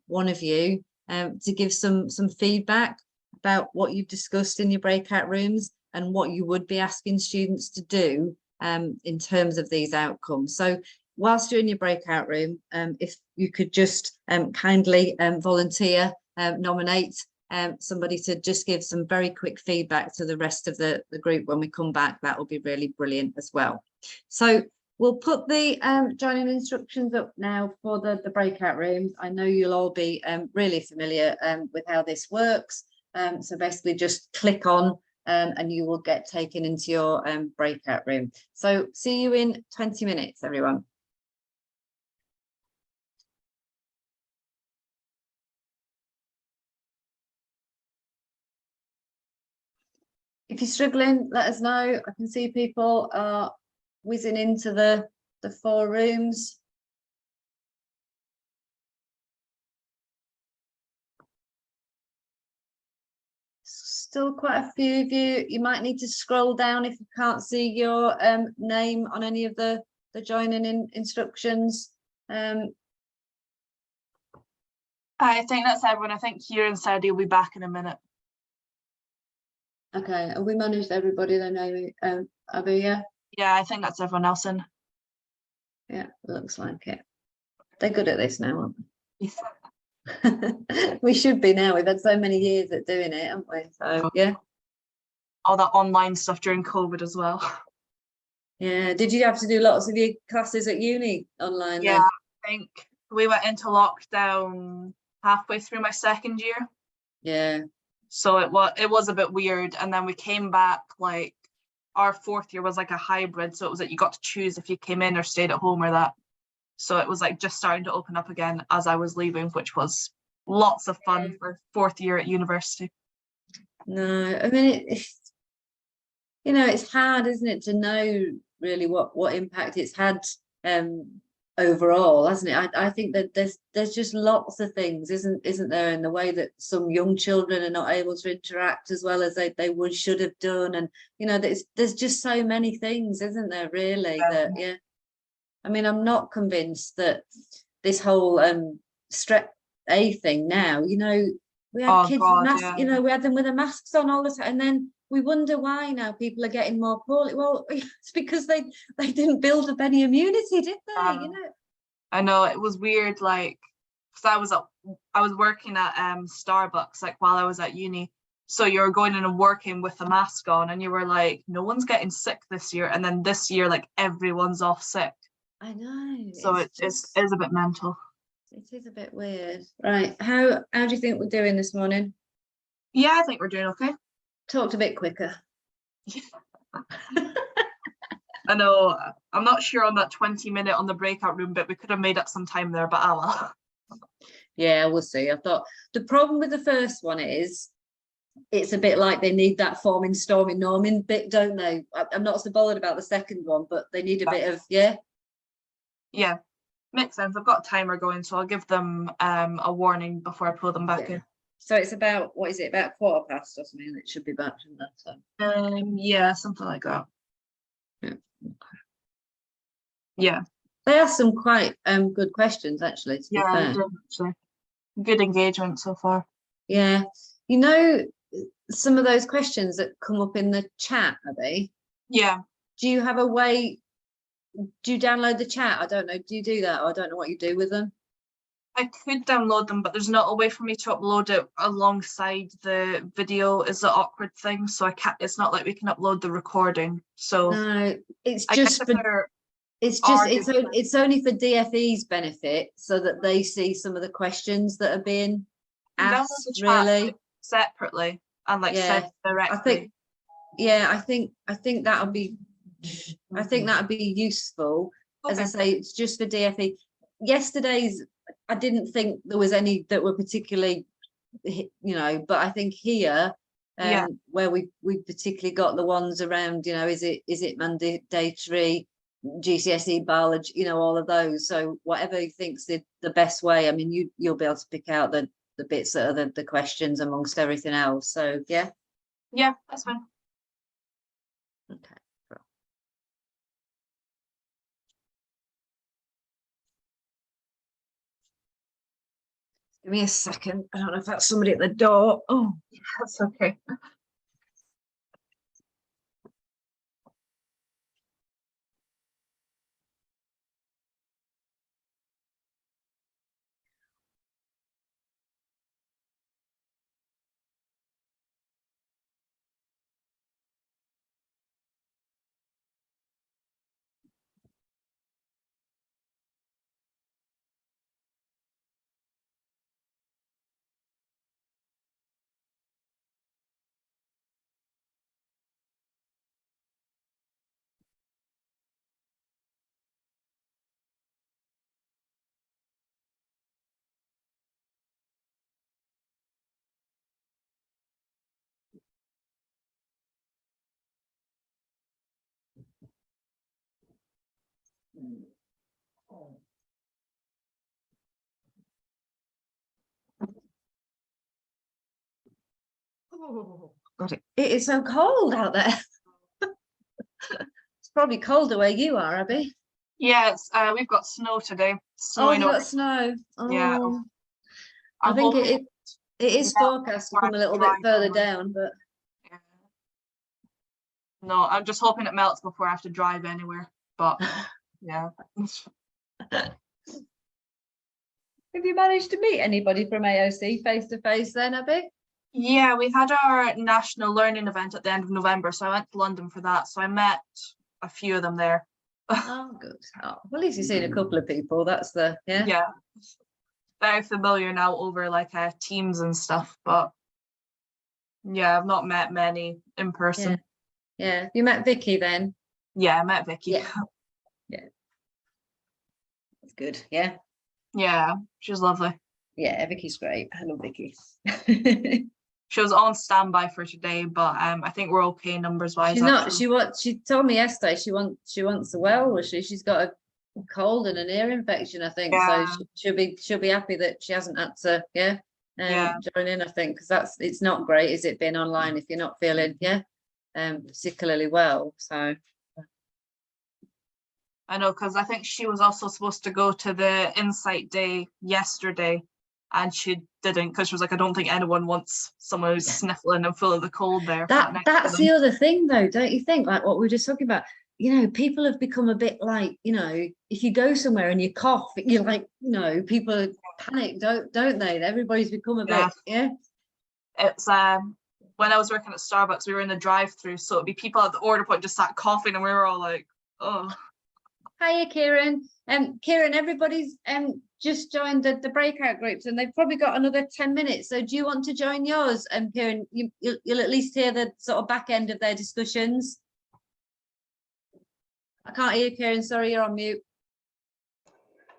one of you to give some feedback about what you've discussed in your breakout rooms and what you would be asking students to do in terms of these outcomes. So whilst you're in your breakout room, if you could just kindly volunteer, nominate somebody to just give some very quick feedback to the rest of the group when we come back, that will be really brilliant as well. So we'll put the joining instructions up now for the breakout rooms. I know you'll all be really familiar with how this works. So basically just click on and you will get taken into your breakout room. So see you in 20 minutes, everyone. If you're struggling, let us know. I can see people are whizzing into the 4 rooms. Still quite a few of you. You might need to scroll down if you can't see your name on any of the joining instructions. I think that's everyone. I think Kieran said he'll be back in a minute. Okay, have we managed everybody then, Amy? Abby, yeah? Yeah, I think that's everyone else in. Yeah, looks like it. They're good at this now, aren't Yes. they? We should be now. We've had so many years at doing it, haven't we? So, yeah. All that online stuff during COVID as well. Yeah, did you have to do lots of your classes at uni online? Yeah, then? I think we went into lockdown halfway through my 2nd year. Yeah. So it was a bit weird, and then we came back, like our 4th year was like a hybrid, so it was like you got to choose if you came in or stayed at home or that. So it was like just starting to open up again as I was leaving, which was lots of fun for 4th year at university. No, I mean it's you know, it's hard, isn't it, to know really what impact it's had overall, hasn't it? I think that there's just lots of things, isn't there, in the way that some young children are not able to interact as well as they should have done, and you know, there's just so many things, isn't there, really? That I mean, I'm not convinced that this whole a thing now. You know, we had Oh kids God, with masks, yeah. you know, we had them with the masks on all the time, and then we wonder why now people are getting more poorly. Well, it's because they didn't build up any immunity, did they? You know. I know, it was weird, like, because I was working at Starbucks like while I was at uni. So you were going in and working with a mask on, and you were like, no one's getting sick this year. And then this year, like, everyone's off sick. I know. So it is a bit mental. It is a bit weird. Right. How do you think we're doing this morning? Yeah, I think we're doing okay. Talked a bit quicker. I know, I'm not sure on that 20-minute on the breakout room, but we could have made up some time there, but well. Yeah, we'll see. I thought the problem with the first one is it's a bit like they need that forming, storming, norming bit, don't they? I'm not so bothered about the second one, but they need a bit of, yeah. Yeah, makes sense. I've got a timer going, so I'll give them a warning before I pull them back in. So it's about, what is it, about 15:15 or something? It should be back from that time. Yeah, something like that. Yeah. Yeah. They asked some quite good questions, actually, to be Yeah, fair. they did, actually. Good engagement so far. Yeah. You know, some of those questions that come up in the chat, are they? Yeah. Do you have a way, do you download the chat? I don't know. Do you do that? Or I don't know what you do with them. I could download them, but there's not a way for me to upload it alongside the video is the awkward thing. So I can't, it's not like we can upload the recording. So No, it's I just guess for, it's only for DFE's benefit, so that they see some of the questions that are being asked, really. Like, separately and like Yeah, said directly. I think that would be, I think that would be useful. As I say, it's just for DFE. Yesterday's, I didn't think there was any that were particularly, you know, but I think here, where we particularly got the ones around, you know, is it mandatory, GCSE biology, you know, all of those. So whatever you think's the best way. I mean, you'll be able to pick out the bits that are the questions amongst everything else. So yeah. Yeah, that's fine. Okay. Give me a second. I don't know if that's somebody at the door. Oh, yeah, that's okay. oh God, it is so cold out there. It's probably colder where you are, Abby. Yeah, it's we've got snow today. Oh, Snowing you got over. snow. Oh, Yeah. I think hoping it is forecast to come a little bit further down, but yeah. No, I'm just hoping it melts before I have to drive anywhere. But yeah. have you managed to meet anybody from AOC face to face then, Abby? Yeah, we had our national learning event at the end of November, so I went to London for that. So I met a few of them there. Oh, good. Oh, well, at least you've seen a couple of people. That's Yeah. Very familiar now over like Teams and stuff, but yeah, I've not met many in person. Yeah. You met Vicky then? Yeah, I met Vicky. Yeah. That's good. Yeah. Yeah, she's lovely. Yeah, Vicky's great. I love Vicky. She was on standby for today, but I think we're okay numbers wise. She's not. She told me yesterday she wants the well, was she? She's got a cold and an ear infection, I think. Yeah. So she'll be happy that she hasn't had to join in. I think because it's not great, is it, being online if you're not feeling particularly well. So I know, because I think she was also supposed to go to the Insight Day yesterday, and she didn't, because she was like, I don't think anyone wants someone who's sniffling and full of the cold there. That's the other thing though, don't you think? Like what we were just talking about, you know, people have become a bit like, you know, if you go somewhere and you cough, you're like, you know, people panic, don't they? Everybody's become a bit, yeah. It's when I was working at Starbucks, we were in the drive-through, so it'd be people at the order point just sat coughing, and we were all like, oh. Hiya, Kieran. Kieran, everybody's just joined the breakout groups, and they've probably got another 10 minutes. So do you want to join yours? Kieran, you'll at least hear the sort of back end of their discussions. I can't hear you, Kieran. Sorry, you're on mute.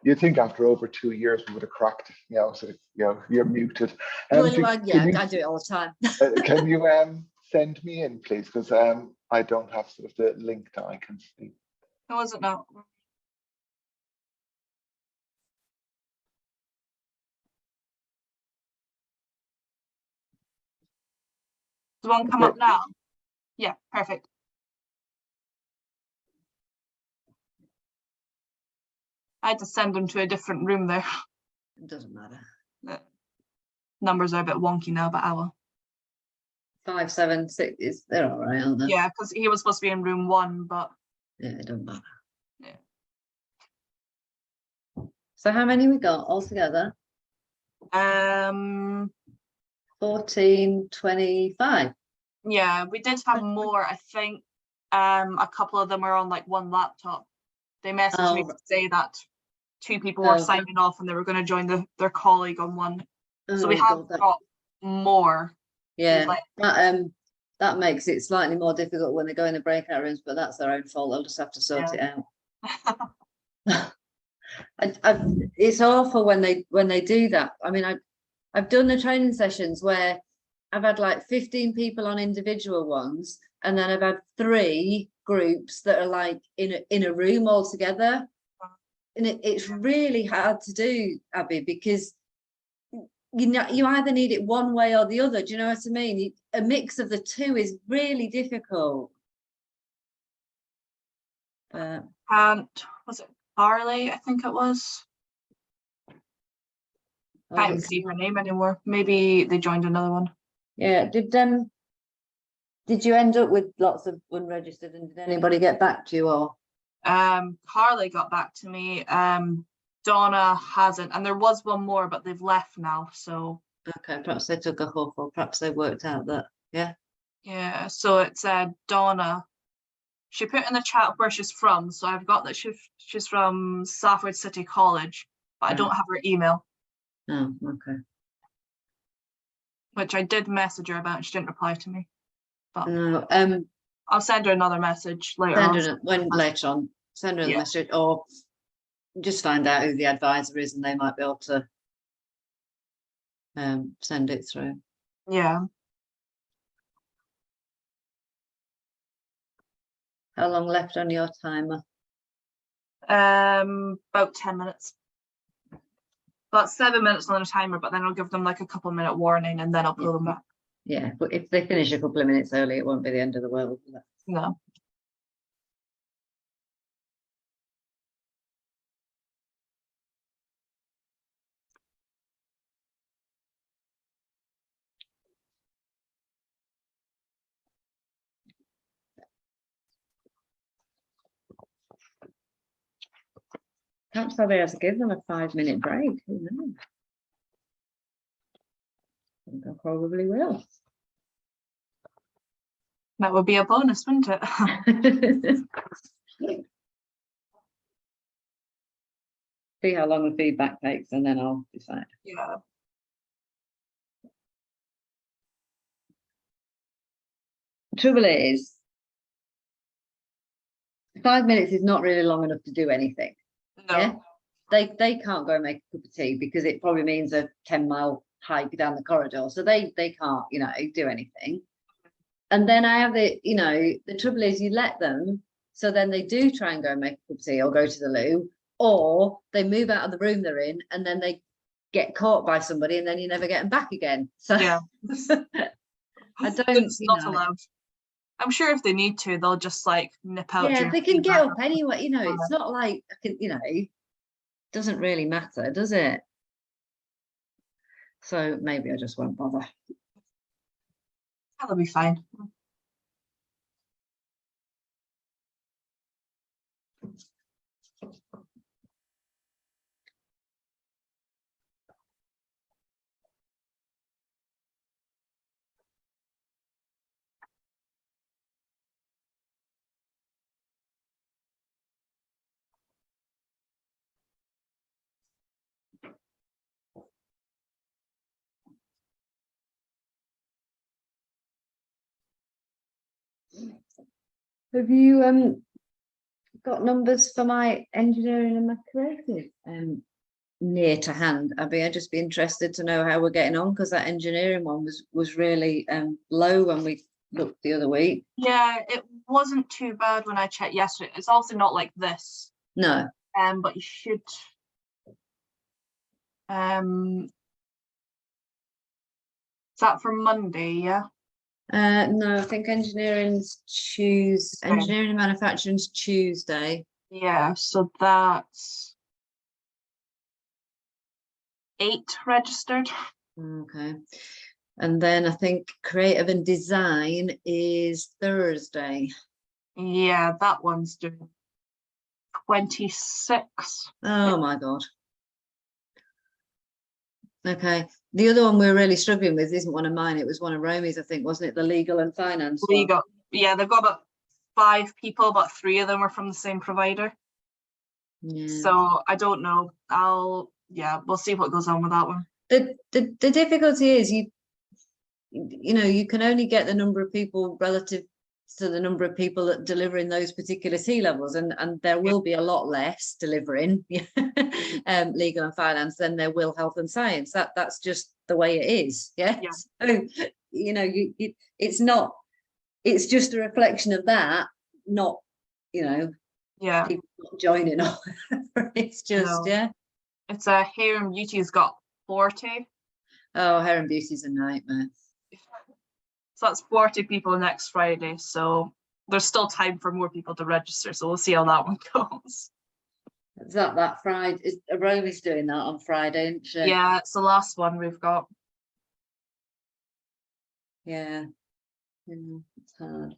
You think after over 2 years we would have cracked, you know, so, you know, you're muted. Yeah, I do it all the time. Can you send me in, please? Because I don't have sort of the link that I can see. How was it now? Does one come up now? Yeah, perfect. I had to send them to a different room there. It doesn't matter. The numbers are a bit wonky now, but I will. 5, 7, 6, they're all right, aren't they? Yeah, because he was supposed to be in room 1, but yeah, it doesn't matter. Yeah. So how many we got altogether? 14, 25. Yeah, we did have more. I think a couple of them are on like one laptop. They messaged me to say that 2 people were signing off and they were going to join their colleague on one. So we have got more. Yeah, that makes it slightly more difficult when they go in the breakout rooms, but that's their own fault. They'll just have to sort it out. It's awful when they do that. I mean, I've done the training sessions where I've had like 15 people on individual ones, and then I've had 3 groups that are like in a room all together, and it's really hard to do, Abby, because you either need it one way or the other. Do you know what I mean? A mix of the two is really difficult. Was it Harley? I think it was. I can't see her name anymore. Maybe they joined another one. Yeah. Did you end up with lots of unregistered, and did anybody get back to you? Or Harley got back to me. Donna hasn't, and there was one more, but they've left now. So okay, perhaps they took a huff, or perhaps they worked out that. Yeah. So it said Donna. She put in the chat where she's from, so I've got that she's from Salford City College, but I don't have her email. Oh, okay. Which I did message her about. She didn't reply to me. But no, I'll send her another message later on. Later on. Send her a message, or just find out who the advisor is, and they might be able to send it through. Yeah. How long left on your timer? About 10 minutes. About 7 minutes on the timer, but then I'll give them like a couple minute warning, and then I'll pull them back. Yeah, but if they finish a couple of minutes early, it won't be the end of the world. No. Perhaps I'll be able to give them a 5-minute break. Who knows? I think I probably will. That would be a bonus, wouldn't it? See how long the feedback takes, and then I'll decide. Yeah. The trouble is, 5 minutes is not really long enough to do anything. No. Yeah? They can't go and make a cup of tea, because it probably means a 10-mile hike down the corridor. So they can't, you know, do anything. And then I have the trouble is, you let them, so then they do try and go and make a cup of tea or go to the loo, or they move out of the room they're in, and then they get caught by somebody, and then you never get them back again. So yeah. I don't. It's not allowed. I'm sure if they need to, they'll just like nip out. Yeah, they can get up anyway. You know, it's not like, you know, doesn't really matter, does it? So maybe I just won't bother. That'll be fine. Have you got numbers for my engineering and my creative near to hand? I'd just be interested to know how we're getting on, because that engineering one was really low when we looked the other week. Yeah, it wasn't too bad when I checked yesterday. It's also not like this. No. But you should. Is that for Monday? Yeah. No, I think engineering's Tuesday. Engineering and manufacturing's Tuesday. Yeah, so that's 8 registered. Okay. And then I think creative and design is Thursday. Yeah, that one's doing 26. Oh my God. Okay. The other one we're really struggling with isn't one of mine. It was one of Romy's, I think, wasn't it? The legal and finance one. Legal. Yeah, they've got about 5 people, but 3 of them are from the same provider. Yeah. So I don't know. We'll see what goes on with that one. The difficulty is you can only get the number of people relative to the number of people that deliver in those particular T levels, and there will be a lot less delivering legal and finance than there will health and science. That's just the way it is. Yeah. So it's just a reflection of that, not people not joining on. It's just it's a hair and beauty's got 40. Oh, hair and beauty's a nightmare. So that's 40 people next Friday. So there's still time for more people to register. So we'll see how that one goes. Is that Friday? Is Romy's doing that on Friday, isn't she? Yeah, it's the last one we've got. Yeah. It's hard.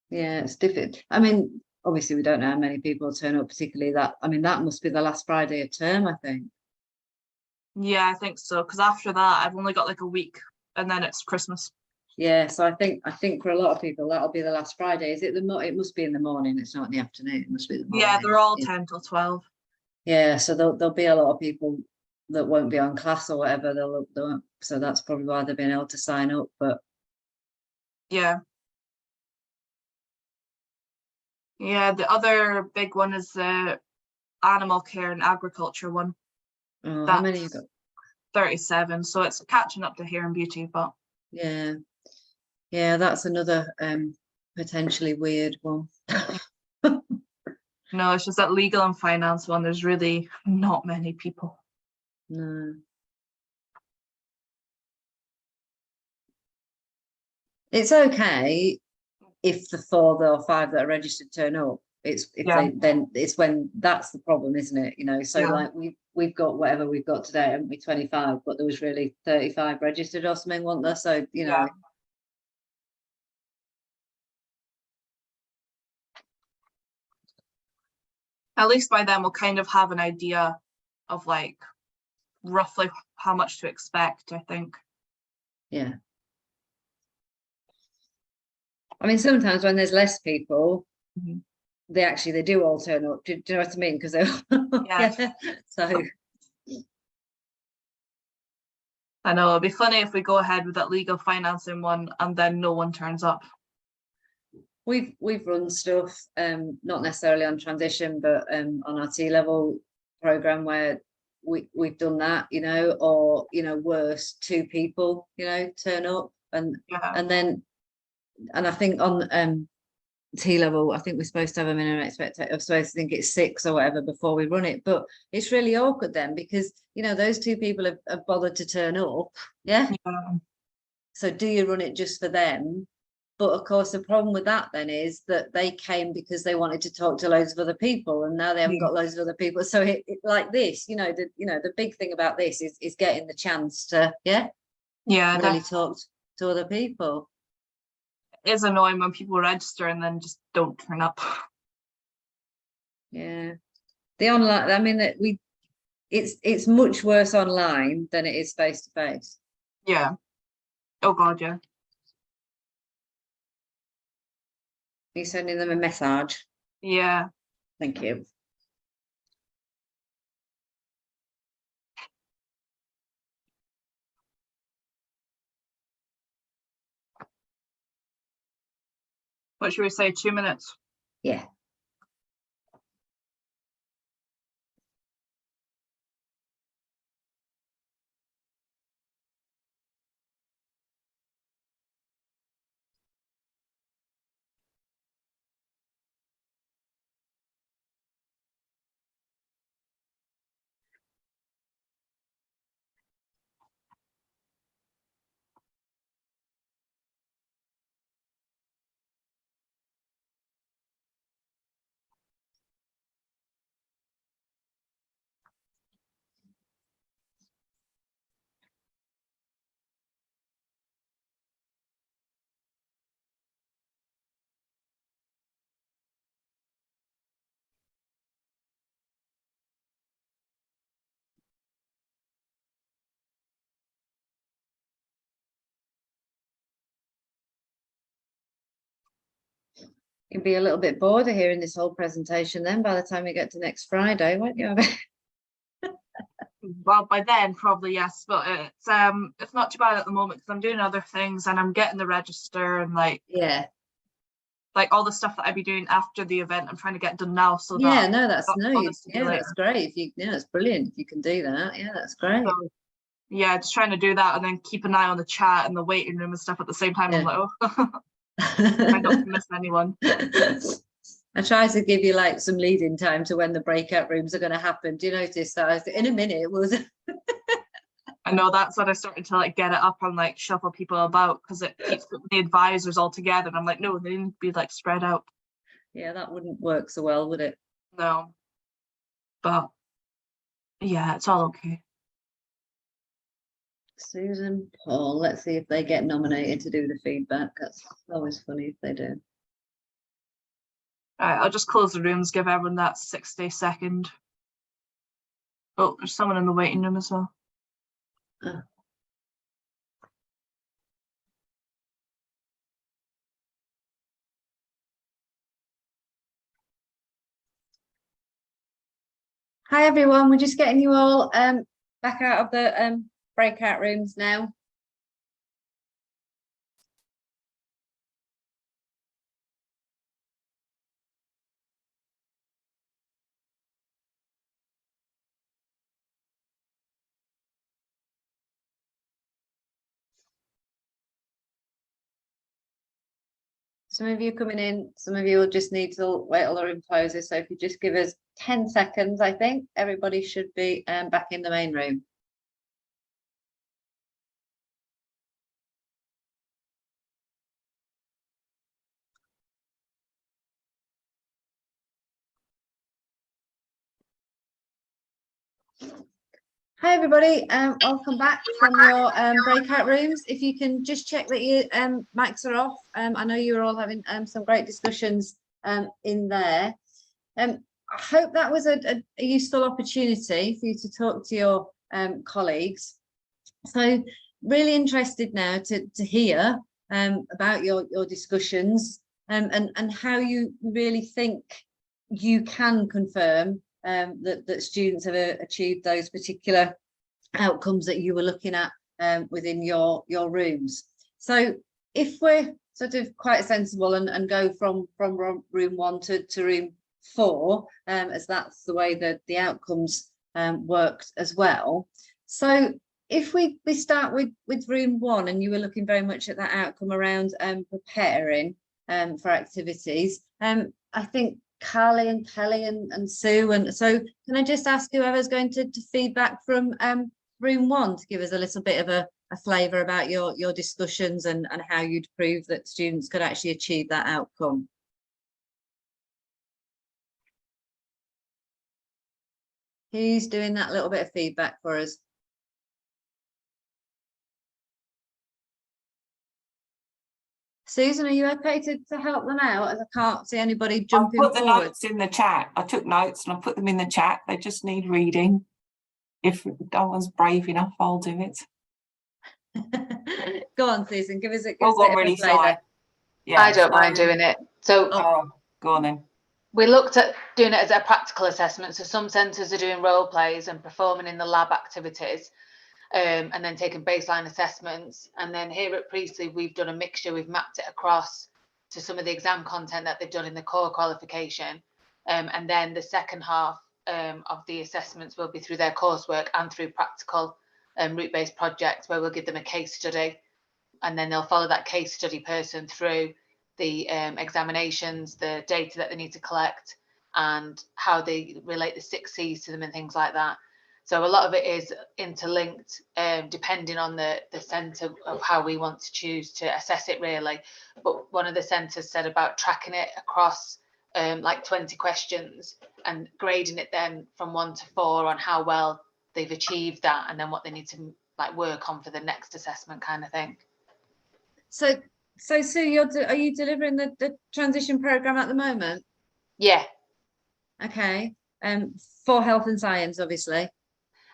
Yeah, it's difficult. I mean, obviously we don't know how many people turn up, particularly that. I mean, that must be the last Friday of term, I think. Yeah, I think so. Because after that, I've only got like a week, and then it's Christmas. Yeah, so I think for a lot of people that'll be the last Friday. Is it it must be in the morning? It's not in the afternoon. It must be the morning. Yeah, they're all 10 till 12. Yeah, so there'll be a lot of people that won't be on class or whatever. They'll so that's probably why they've been able to sign up. But yeah. Yeah, the other big one is the animal care and agriculture one. Oh, how many you got? 37. So it's catching up to hair and beauty, but yeah, that's another potentially weird one. No, it's just that legal and finance one. There's really not many people. No. It's okay if the 4 or 5 that are registered turn up. It's then it's when that's the problem, isn't it? So like we've got whatever we've got today, haven't we? 25, but there was really 35 registered or something, wasn't there? So At least by then we'll kind of have an idea of like roughly how much to expect, I think. Yeah. I mean, sometimes when there's less people, they do all turn up. Do you know what I mean? Because so I know it'd be funny if we go ahead with that legal financing one and then no one turns up. We've run stuff, not necessarily on transition, but on our T-level program where we've done that, or worse, 2 people, turn up and then I think on T-level, I think we're supposed to have a minimum expectation. I'm supposed to think it's 6 or whatever before we run it, but it's really awkward then because those 2 people have bothered to turn up. Yeah. So do you run it just for them? But of course, the problem with that then is that they came because they wanted to talk to loads of other people, and now they haven't got loads of other people. So it like this, the big thing about this is getting the chance to really talk to other people. It is annoying when people register and then just don't turn up. Yeah, the online. I mean, it's much worse online than it is face to face. Yeah. Oh God, yeah. Are you sending them a message? Yeah. Thank you. What should we say? 2 minutes? Yeah. You'll be a little bit bored of hearing this whole presentation then by the time you get to next Friday, won't you? Well, by then probably yes, but it's not too bad at the moment because I'm doing other things and I'm getting the register and like all the stuff that I'd be doing after the event. I'm trying to get done now, so that's nice. Yeah, that's great. That's brilliant if you can do that. Yeah, that's great. So, yeah, just trying to do that and then keep an eye on the chat and the waiting room and stuff at the same time. I'm like, oh, I don't miss anyone. I try to give you like some lead-in time to when the breakout rooms are going to happen. Do you notice that? In a minute it was. I know, that's when I started to like get it up and like shuffle people about because it keeps putting the advisors all together. And I'm like, no, they need to be like spread out. Yeah, that wouldn't work so well, would it? No. But yeah, it's all okay. Susan, Paul, let's see if they get nominated to do the feedback. That's always funny if they do. All right, I'll just close the rooms, give everyone that 60-second. Oh, there's someone in the waiting room as well. Oh. Hi everyone, we're just getting you all back out of the breakout rooms now. Some of you coming in, some of you will just need to wait till the room closes. So if you just give us 10 seconds, I think everybody should be back in the main room. Hi everybody, welcome back from your breakout rooms. If you can just check that your mics are off. I know you're all having some great discussions in there. I hope that was a useful opportunity for you to talk to your colleagues. So really interested now to hear about your discussions and how you really think you can confirm that students have achieved those particular outcomes that you were looking at within your rooms. So if we're sort of quite sensible and go from room 1 to room 4, as that's the way that the outcomes worked as well. So if we start with room 1 and you were looking very much at that outcome around preparing for activities, I think Carly and Kelly and Sue, and so can I just ask whoever's going to feedback from room 1 to give us a little bit of a flavour about your discussions and how you'd prove that students could actually achieve that outcome. Who's doing that little bit of feedback for us? Susan, are you okay to help them out, as I can't see anybody jumping forward? I put the forward? notes in the chat. I took notes and I put them in the chat. They just need reading. If no one's brave enough, I'll do it. Go on, Susan, give us a All bit gone of a really flavour. shy. Yeah, I don't mind doing it. So Oh, go on then. we looked at doing it as a practical assessment. So some centres are doing role plays and performing in the lab activities, and then taking baseline assessments. And then here at Priestley, we've done a mixture. We've mapped it across to some of the exam content that they've done in the core qualification. And then the second half of the assessments will be through their coursework and through practical route-based projects, where we'll give them a case study. And then they'll follow that case study person through the examinations, the data that they need to collect, and how they relate the 6 C's to them and things like that. So a lot of it is interlinked, depending on the centre of how we want to choose to assess it, really. But one of the centres said about tracking it across like 20 questions and grading it then from 1 to 4 on how well they've achieved that, and then what they need to like work on for the next assessment, kind of thing. So Sue, are you delivering the transition programme at the moment? Yeah. Okay. For health and science, obviously.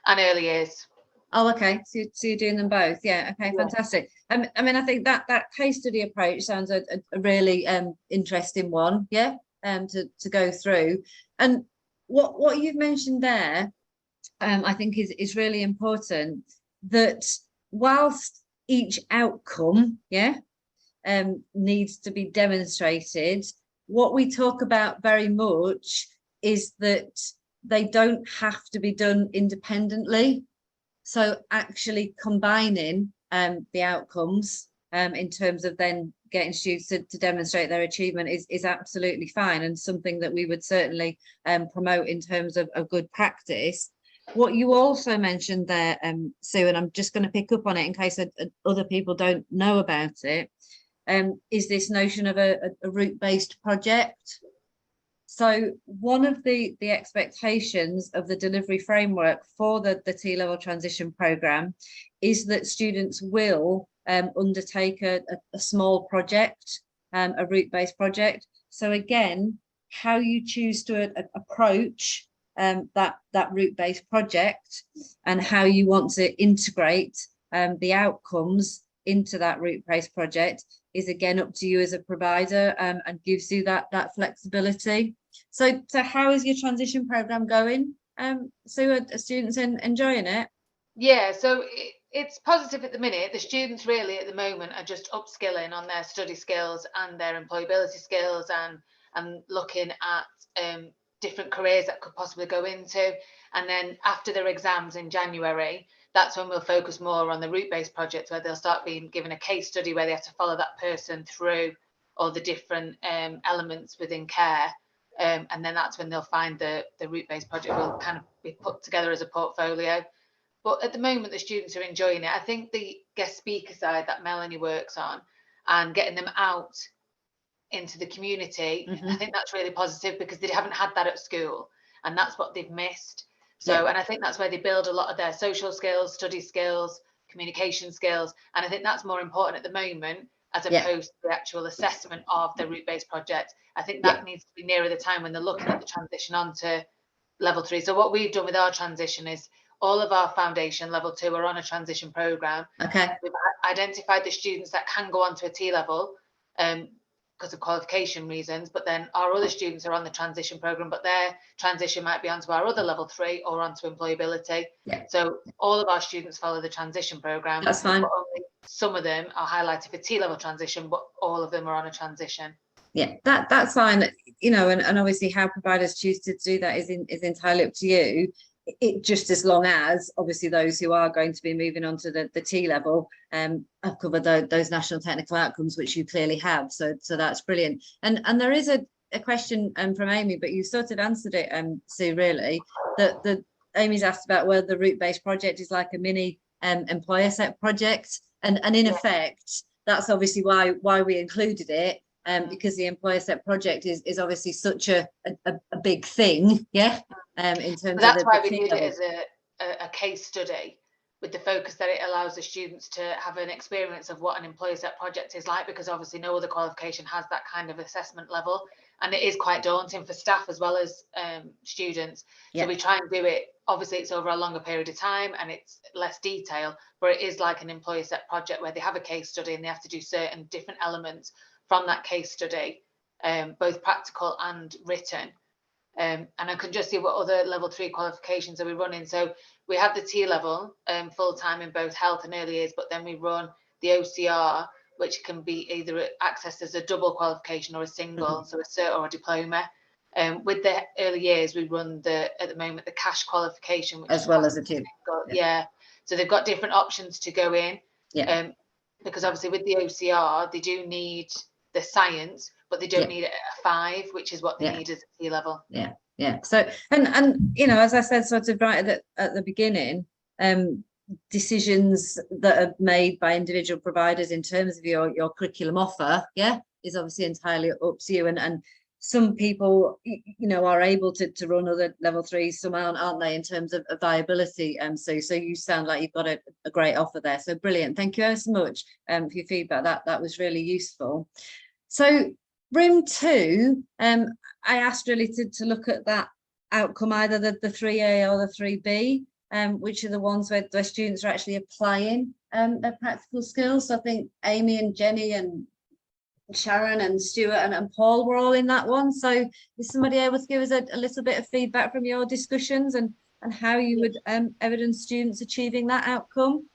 And early years. Oh, okay. So you're doing them both. Yeah. Okay. Yeah. Fantastic. I mean, I think that case study approach sounds a really interesting one. Yeah. To go through, and what you've mentioned there, I think is really important. That whilst each outcome, needs to be demonstrated, what we talk about very much is that they don't have to be done independently. So actually combining the outcomes in terms of then getting students to demonstrate their achievement is absolutely fine, and something that we would certainly promote in terms of good practice. What you also mentioned there, Sue, and I'm just going to pick up on it in case other people don't know about it, is this notion of a route-based project. So one of the expectations of the delivery framework for the T-level transition programme is that students will undertake a small project, a route-based project. So again, how you choose to approach that route-based project and how you want to integrate the outcomes into that route-based project is again up to you as a provider, and gives you that flexibility. So how is your transition program going? So are students enjoying it? Yeah, so it's positive at the minute. The students really at the moment are just upskilling on their study skills and their employability skills, and looking at different careers that could possibly go into. And then after their exams in January, that's when we'll focus more on the route-based projects, where they'll start being given a case study where they have to follow that person through all the different elements within care. And then that's when they'll find the route-based project will kind of be put together as a portfolio. But at the moment, the students are enjoying it. I think the guest speaker side that Melanie works on and getting them out into the community, I think that's really positive, because they haven't had that at school, and that's what they've missed. So, and I think that's where they build a lot of their social skills, study skills, communication skills. And I think that's more important at the moment, as opposed to the actual assessment of the route-based project. I think that needs to be nearer the time when they're looking at the transition onto level 3. So what we've done with our transition is all of our foundation level 2 are on a transition program. Okay. We've identified the students that can go on to a T level because of qualification reasons, but then our other students are on the transition program, but their transition might be onto our other level 3 or onto employability. So all of our students follow the transition program. That's fine. But only some of them are highlighted for T level transition, but all of them are on a transition. Yeah, that's fine. You know, and obviously how providers choose to do that is entirely up to you. It just as long as obviously those who are going to be moving on to the T level have covered those national technical outcomes, which you clearly have. So that's brilliant. And there is a question from Amy, but you sort of answered it, Sue, really. That Amy's asked about whether the route-based project is like a mini employer set project, and in effect that's obviously why we included it, because the employer set project is obviously such a big thing, in terms of that's why we T did level. it as a case study, with the focus that it allows the students to have an experience of what an employer set project is like, because obviously no other qualification has that kind of assessment level, and it is quite daunting for staff as well as students. So we try and do it, obviously it's over a longer period of time and it's less detail, but it is like an employer set project where they have a case study and they have to do certain different elements from that case study, both practical and written. And I can just see what other level 3 qualifications are we running. So we have the T level full-time in both health and early years, but then we run the OCR, which can be either accessed as a double qualification or a single, so a cert or a diploma. With the early years, we run at the moment the cash qualification, which as well as a T. So they've got different options to go in. Because obviously with the OCR, they do need the science, but they don't need it at a 5, which is what they need as a T level. So and you know, as I said sort of right at the beginning, decisions that are made by individual providers in terms of your curriculum offer is obviously entirely up to you, and some people, you know, are able to run other level 3s, some aren't they, in terms of viability. So you sound like you've got a great offer there, so brilliant. Thank you so much for your feedback. That was really useful. So room 2, I asked really to look at that outcome, either the 3A or the 3B, which are the ones where students are actually applying their practical skills. So I think Amy and Jenny and Sharon and Stuart and Paul were all in that one. So is somebody able to give us a little bit of feedback from your discussions and how you would evidence students achieving that outcome?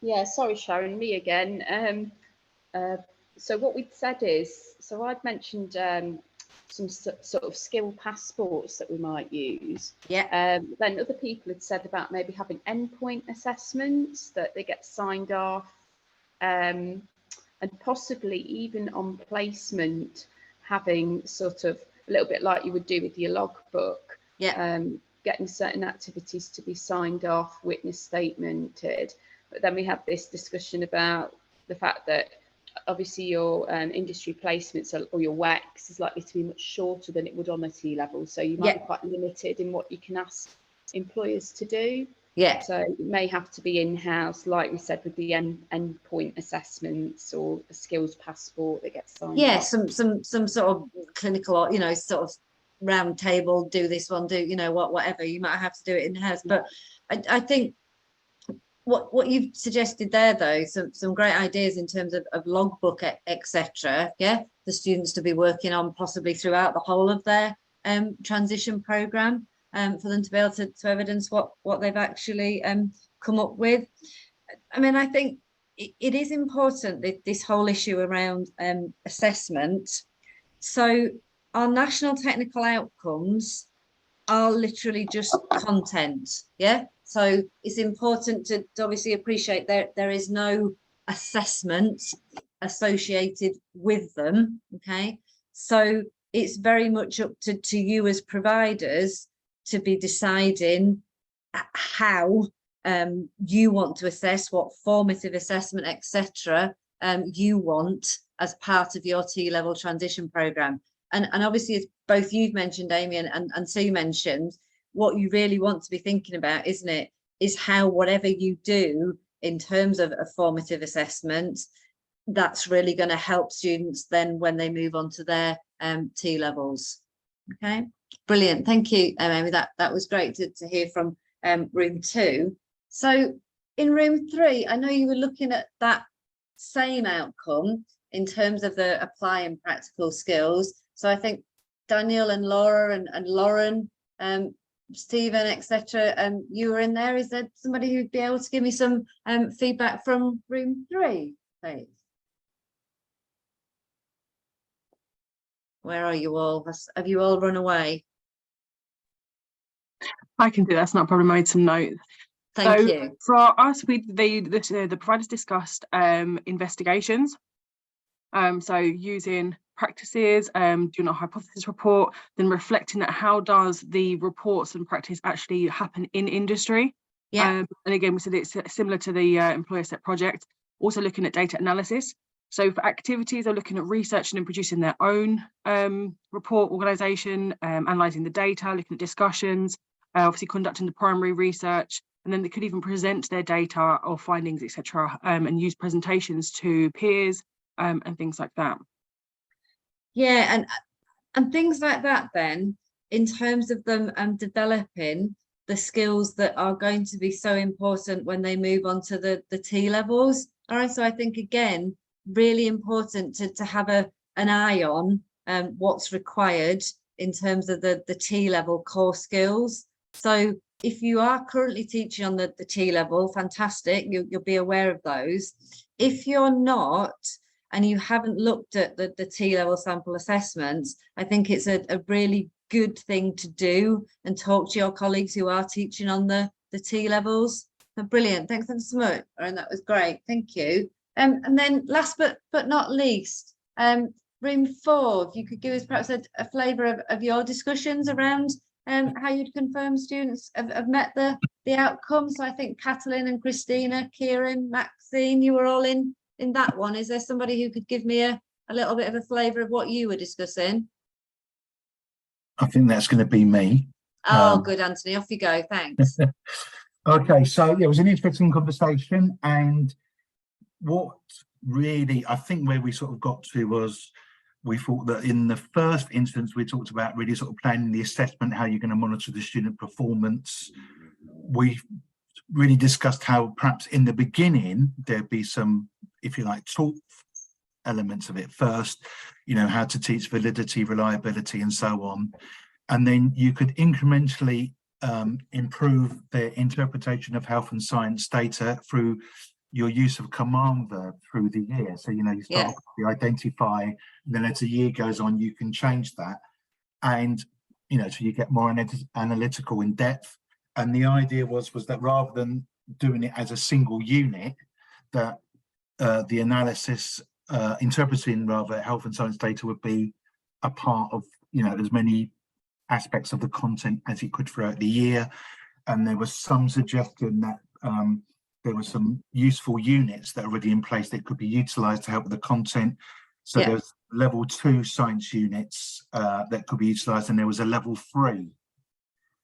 Yeah, sorry Sharon, me again. So what we'd said is, so I'd mentioned some sort of skill passports that we might use. Then other people had said about maybe having endpoint assessments that they get signed off, and possibly even on placement having sort of a little bit like you would do with your logbook, getting certain activities to be signed off, witness statemented. But then we have this discussion about the fact that obviously your industry placements or your WEX is likely to be much shorter than it would on a T level, so you might be quite limited in what you can ask employers to do. So it may have to be in-house, like we said, with the endpoint assessments or a skills passport that gets signed off. some sort of clinical, or, you know, sort of round table, do this one, do, you know, whatever, you might have to do it in-house. But I think what you've suggested there, though, some great ideas in terms of logbook, etc. The students to be working on possibly throughout the whole of their transition program, for them to be able to evidence what they've actually come up with. I mean, I think it is important that this whole issue around assessment. So our national technical outcomes are literally just content. So it's important to obviously appreciate there is no assessment associated with them. So it's very much up to you as providers to be deciding how you want to assess, what formative assessment, etc. You want as part of your T-level transition program. And obviously, as both you've mentioned, Amy, and Sue mentioned, what you really want to be thinking about, isn't it, is how whatever you do in terms of a formative assessment, that's really going to help students then when they move on to their T-levels. Brilliant, thank you, Amy. That was great to hear from room 2. So in room 3, I know you were looking at that same outcome in terms of the applying practical skills. So I think Daniel and Laura and Lauren, Stephen, etc. You were in there. Is there somebody who'd be able to give me some feedback from room 3, please? Where are you all? Have you all run away? I can do that. That's not a problem. I made some notes. Thank you. For us, the providers discussed investigations. So using practices, doing a hypothesis report, then reflecting at how does the reports and practice actually happen in industry. Yeah. And again, we said it's similar to the employer set project, also looking at data analysis. So for activities, they're looking at researching and producing their own report organisation, analysing the data, looking at discussions, obviously conducting the primary research, and then they could even present their data or findings, etc., and use presentations to peers and things like that. Yeah, and things like that then, in terms of them developing the skills that are going to be so important when they move on to the T levels. All right, so I think again, really important to have an eye on what's required in terms of the T level core skills. So if you are currently teaching on the T level, fantastic, you'll be aware of those. If you're not, and you haven't looked at the T level sample assessments, I think it's a really good thing to do and talk to your colleagues who are teaching on the T levels. So brilliant, thanks so much, and that was great, thank you. And then last but not least, room 4, if you could give us perhaps a flavour of your discussions around how you'd confirm students have met the outcomes. So I think Catalin and Christina, Kieran, Maxine, you were all in that one. Is there somebody who could give me a little bit of a flavour of what you were discussing? I think that's going to be me. Oh, good, Anthony, off you go, thanks. Okay, so yeah, it was an interesting conversation, and what really, I think where we sort of got to was, we thought that in the first instance, we talked about really sort of planning the assessment, how you're going to monitor the student performance. We really discussed how perhaps in the beginning, there'd be some, if you like, taught elements of it first, you know, how to teach validity, reliability, and so on. And then you could incrementally improve the interpretation of health and science data through your use of command verb through the year. So, you know, you start off with the identify, and then as the year goes on, you can change that. And, you know, so you get more analytical in depth. And the idea was that rather than doing it as a single unit, that the analysis, interpreting rather health and science data would be a part of, you know, as many aspects of the content as it could throughout the year. And there was some suggestion that there were some useful units that are already in place that could be utilised to help with the content. So there's level 2 science units that could be utilised, and there was a level 3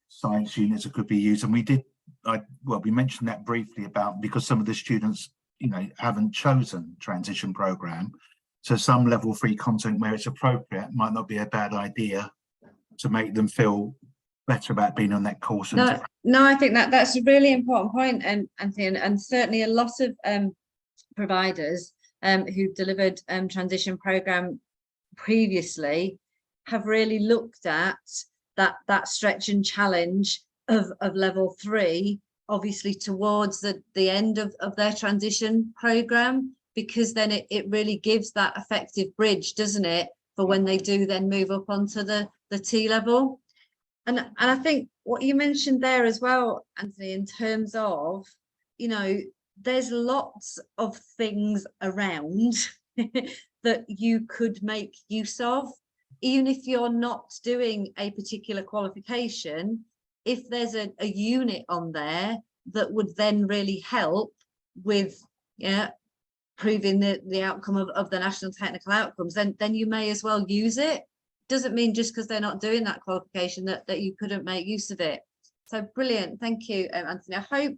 science units that could be used. And we did, well, we mentioned that briefly about, because some of the students, you know, haven't chosen transition programme. So some level 3 content where it's appropriate might not be a bad idea to make them feel better about being on that course. No, I think that's a really important point, Anthony, and certainly a lot of providers who've delivered transition programme previously have really looked at that stretch and challenge of level 3, obviously towards the end of their transition programme, because then it really gives that effective bridge, doesn't it, for when they do then move up onto the T level. And I think what you mentioned there as well, Anthony, in terms of, you know, there's lots of things around that you could make use of, even if you're not doing a particular qualification. If there's a unit on there that would then really help with proving the outcome of the national technical outcomes, then you may as well use it. Doesn't mean just because they're not doing that qualification that you couldn't make use of it. So brilliant, thank you, Anthony. I hope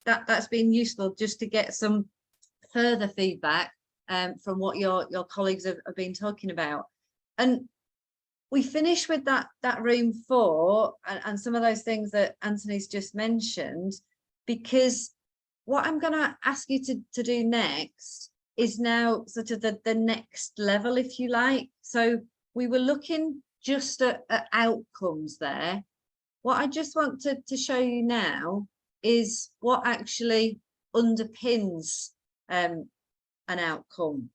that's been useful, just to get some further feedback from what your colleagues have been talking about. And we finish with that room 4 and some of those things that Anthony's just mentioned, because what I'm going to ask you to do next is now sort of the next level, if you like. So we were looking just at outcomes there. What I just want to show you now is what actually underpins an outcome.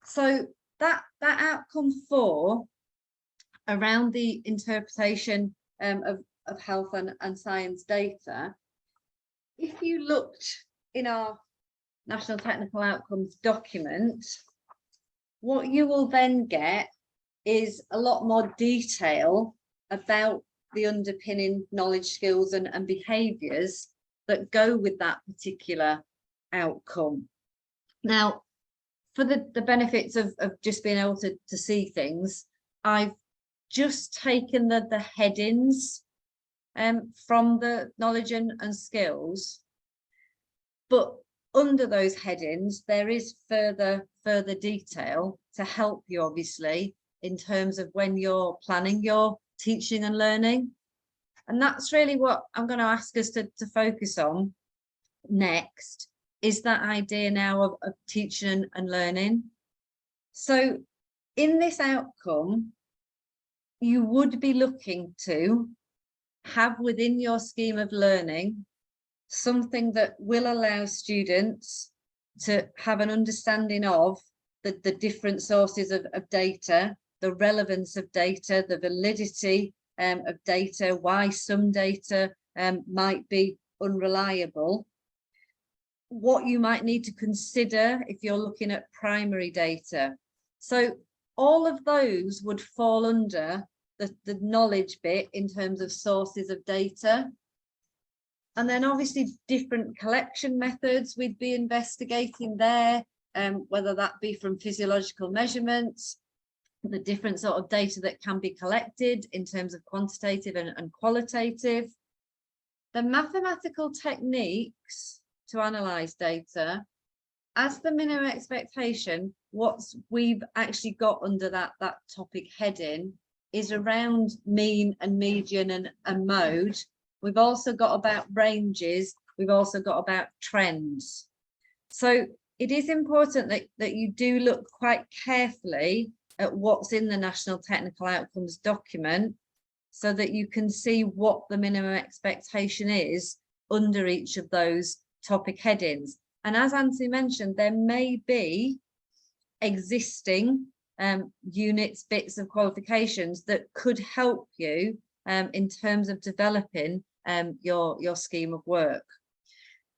So that outcome 4 around the interpretation of health and science data, if you looked in our National Technical Outcomes document, what you will then get is a lot more detail about the underpinning knowledge, skills and behaviours that go with that particular outcome. Now, for the benefits of just being able to see things, I've just taken the headings from the knowledge and skills, but under those headings there is further detail to help you, obviously, in terms of when you're planning your teaching and learning. And that's really what I'm going to ask us to focus on next, is that idea now of teaching and learning. So in this outcome, you would be looking to have within your scheme of learning something that will allow students to have an understanding of the different sources of data, the relevance of data, the validity of data, why some data might be unreliable, what you might need to consider if you're looking at primary data. So all of those would fall under the knowledge bit in terms of sources of data. And then obviously different collection methods we'd be investigating there, whether that be from physiological measurements, the different sort of data that can be collected in terms of quantitative and qualitative, the mathematical techniques to analyze data. As the minimum expectation, what we've actually got under that topic heading is around mean and median and mode. We've also got about ranges. We've also got about trends. So it is important that you do look quite carefully at what's in the National Technical Outcomes document, so that you can see what the minimum expectation is under each of those topic headings. And as Anthony mentioned, there may be existing units, bits of qualifications that could help you in terms of developing your scheme of work.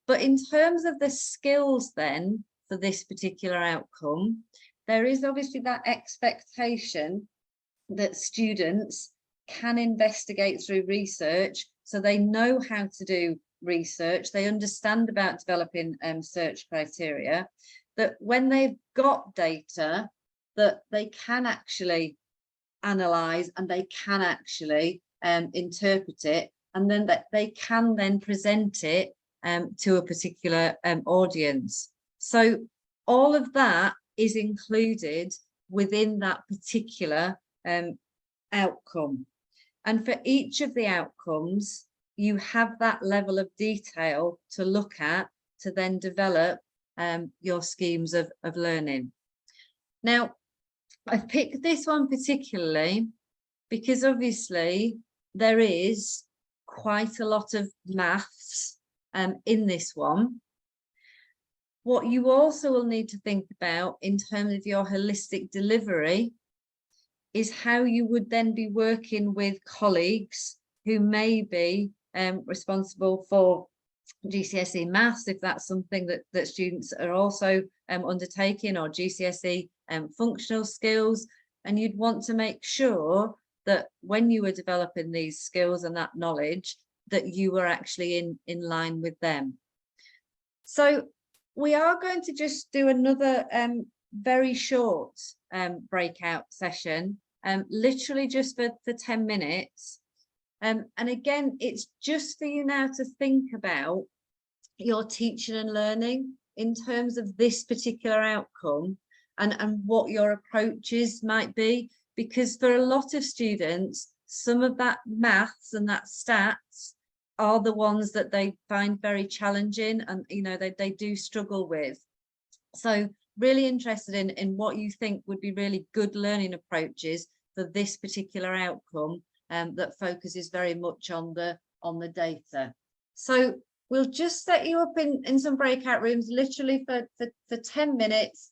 But in terms of the skills then for this particular outcome, there is obviously that expectation that students can investigate through research, so they know how to do research, they understand about developing search criteria, that when they've got data that they can actually analyze and they can actually interpret it, and then that they can then present it to a particular audience. So all of that is included within that particular outcome. And for each of the outcomes, you have that level of detail to look at to then develop your schemes of learning. Now, I've picked this one particularly because obviously there is quite a lot of maths in this one. What you also will need to think about in terms of your holistic delivery is how you would then be working with colleagues who may be responsible for GCSE maths, if that's something that students are also undertaking, or GCSE functional skills. And you'd want to make sure that when you were developing these skills and that knowledge, that you were actually in line with them. So we are going to just do another very short breakout session, literally just for 10 minutes. And again, it's just for you now to think about your teaching and learning in terms of this particular outcome and what your approaches might be, because for a lot of students, some of that maths and that stats are the ones that they find very challenging, and they do struggle with. So really interested in what you think would be really good learning approaches for this particular outcome that focuses very much on the data. So we'll just set you up in some breakout rooms literally for 10 minutes.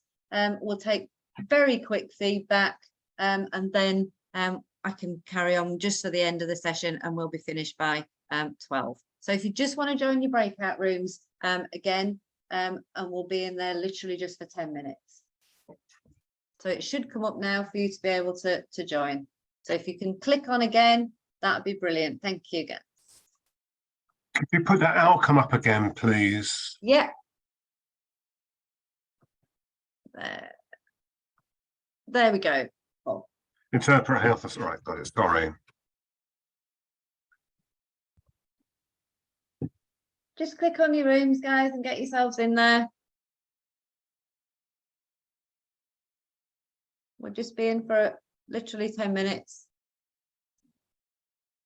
We'll take very quick feedback and then I can carry on just for the end of the session, and we'll be finished by 12. So if you just want to join your breakout rooms again, and we'll be in there literally just for 10 minutes. So it should come up now for you to be able to join. So if you can click on again That'd be brilliant. Thank you again. Could you put that outcome up again, please? Yeah. There we go. Oh. Interpret health, that's right, got it, sorry. Just click on your rooms, guys, and get yourselves in there. We'll just be in for literally 10 minutes.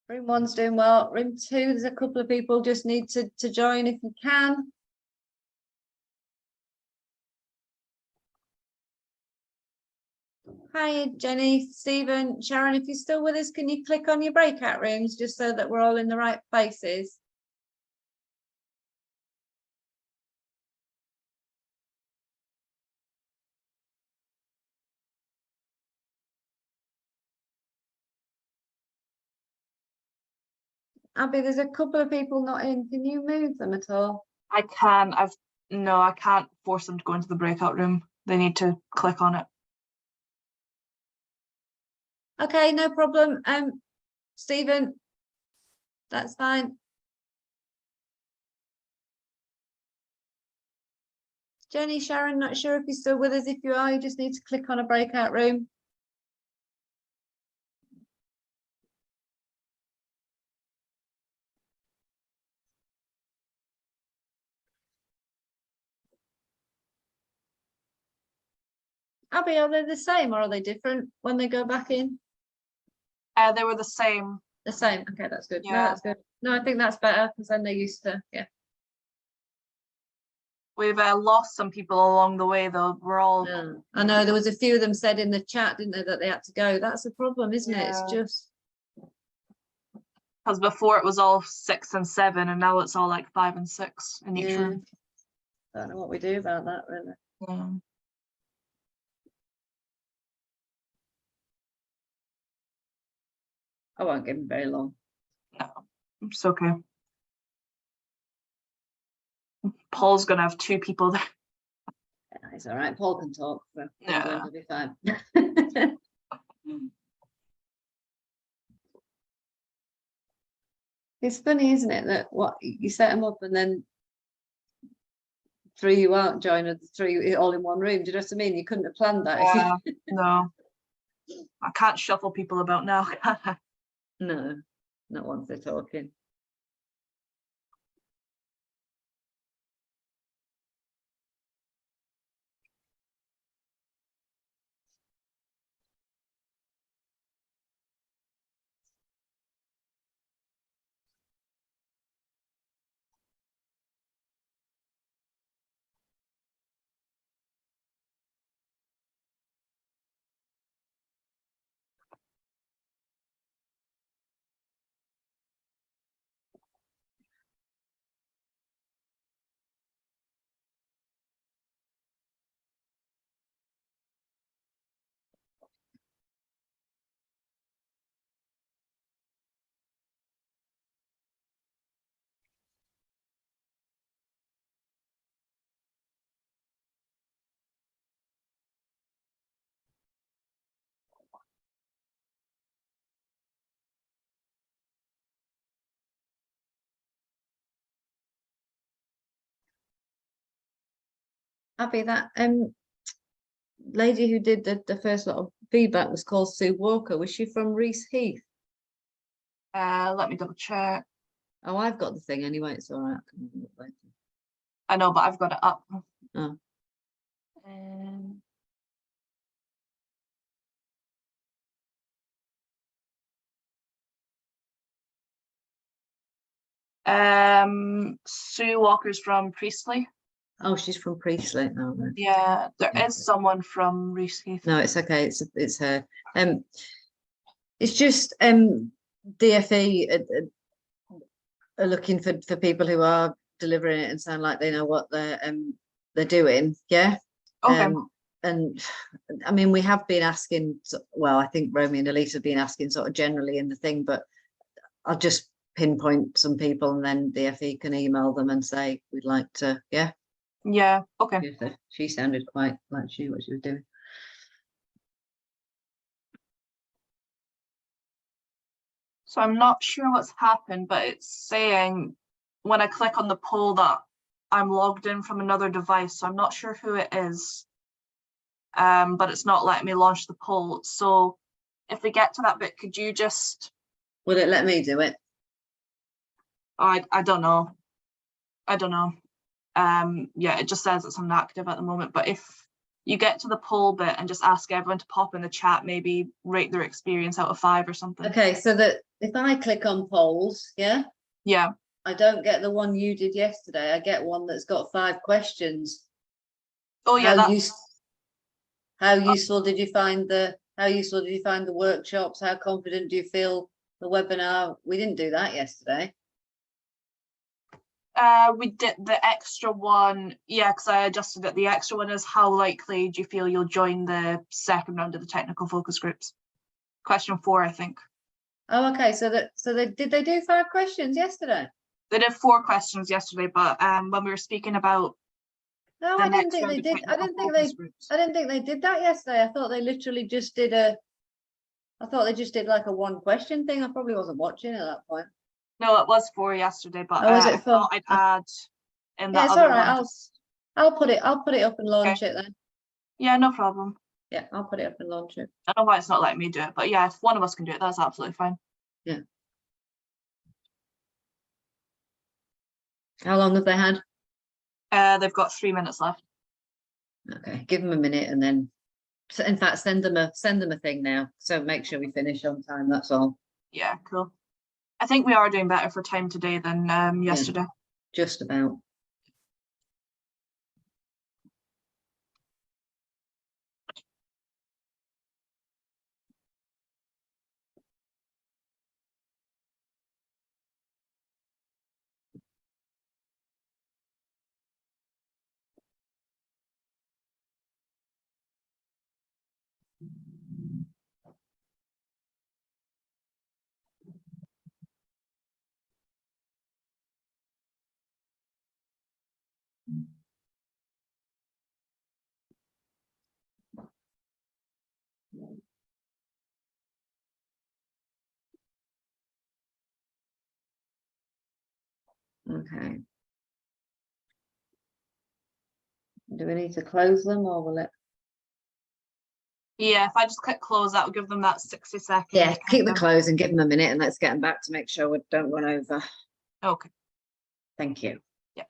Room 1's doing well. Room 2, there's a couple of people just need to join if you can. Hi, Jenny, Stephen, Sharon, if you're still with us, can you click on your breakout rooms just so that we're all in the right places? Abby, there's a couple of people not in. Can you move them at all? I can. No, I can't force them to go into the breakout room. They need to click on it. Okay, no problem. Stephen, that's fine. Jenny, Sharon, not sure if you're still with us. If you are, you just need to click on a breakout room. Abby, are they the same or are they different when they go back in? They were the same. The same. Okay, that's good. No, Yeah. that's good. No, I think that's better because then they're used to, yeah. We've lost some people along the way, though. We're all. Yeah. I know there was a few of them said in the chat, didn't they, that they had to go. That's a problem, isn't it? It's Yeah. just. Because before it was all 6 and 7, and now it's all like 5 and 6 in each room. Don't know what we do about that, really. Yeah. I won't give them very long. No, it's okay. Paul's gonna have 2 people there. Yeah, it's all right. Paul can talk. For Yeah. It'll be fine. It's funny, isn't it, that what you set them up and then 3 you out join 3 all in one room. Do you know what I mean? You couldn't have planned that. Yeah. No, I can't shuffle people about now. No, not once they're talking. Abby, that lady who did the first lot of feedback was called Sue Walker. Was she from Reese Heath? Let me double check. Oh, I've got the thing anyway. It's all right. I know, but I've got it up. Oh. Sue Walker's from Priestley. Oh, she's from Priestley. Oh, no. Yeah, there Okay. is someone from Reese Heath. No, it's okay. It's her. It's just DFE are looking for people who are delivering it and sound like they know what they're doing. Yeah. Okay. And I mean, we have been asking. Well, I think Romy and Elise have been asking sort of generally in the thing, but I'll just pinpoint some people and then DFE can email them and say we'd like to. Yeah. Yeah. Okay. Yeah, she sounded quite like what she was doing. So I'm not sure what's happened, but it's saying when I click on the poll that I'm logged in from another device. So I'm not sure who it is, but it's not letting me launch the poll. So if we get to that bit, could you just... Will it let me do it? I don't know. I don't know. Yeah, it just says it's inactive at the moment. But if you get to the poll bit and just ask everyone to pop in the chat, maybe rate their experience out of 5 or something. Okay, so that if I click on polls, yeah, I don't get the one you did yesterday. I get one that's got 5 questions. Oh yeah, how useful did you find the workshops? How confident do you feel the webinar? We didn't do that yesterday. we did the extra one, yeah, because I adjusted it. The extra one is how likely do you feel you'll join the second round of the technical focus groups? Question 4, I think. Oh, okay. So did they do 5 questions yesterday? They did 4 questions yesterday, but when we were speaking about no, I didn't think they did. I didn't think they did that yesterday. I thought they literally just did like a 1 question thing. I probably wasn't watching at that point. No, it was 4 yesterday, but I thought I'd add in that it's other all right. one. I'll put it up and launch it then. Yeah, no problem. Yeah, I'll put it up and launch it. I don't know why it's not letting me do it, but yeah, if one of us can do it, that's absolutely fine. Yeah. How long have they had? They've got 3 minutes left. Okay, give them a minute and then, in fact, send them a thing now. So make sure we finish on time. That's all. Yeah, cool. I think we are doing better for time today than yesterday. Just about. Okay. Do we need to close them or will it? Yeah, if I just click close, that will give them that 60 seconds. Yeah, keep the close and give them a minute and let's get them back to make sure we don't run over. Okay. Thank you. Yeah.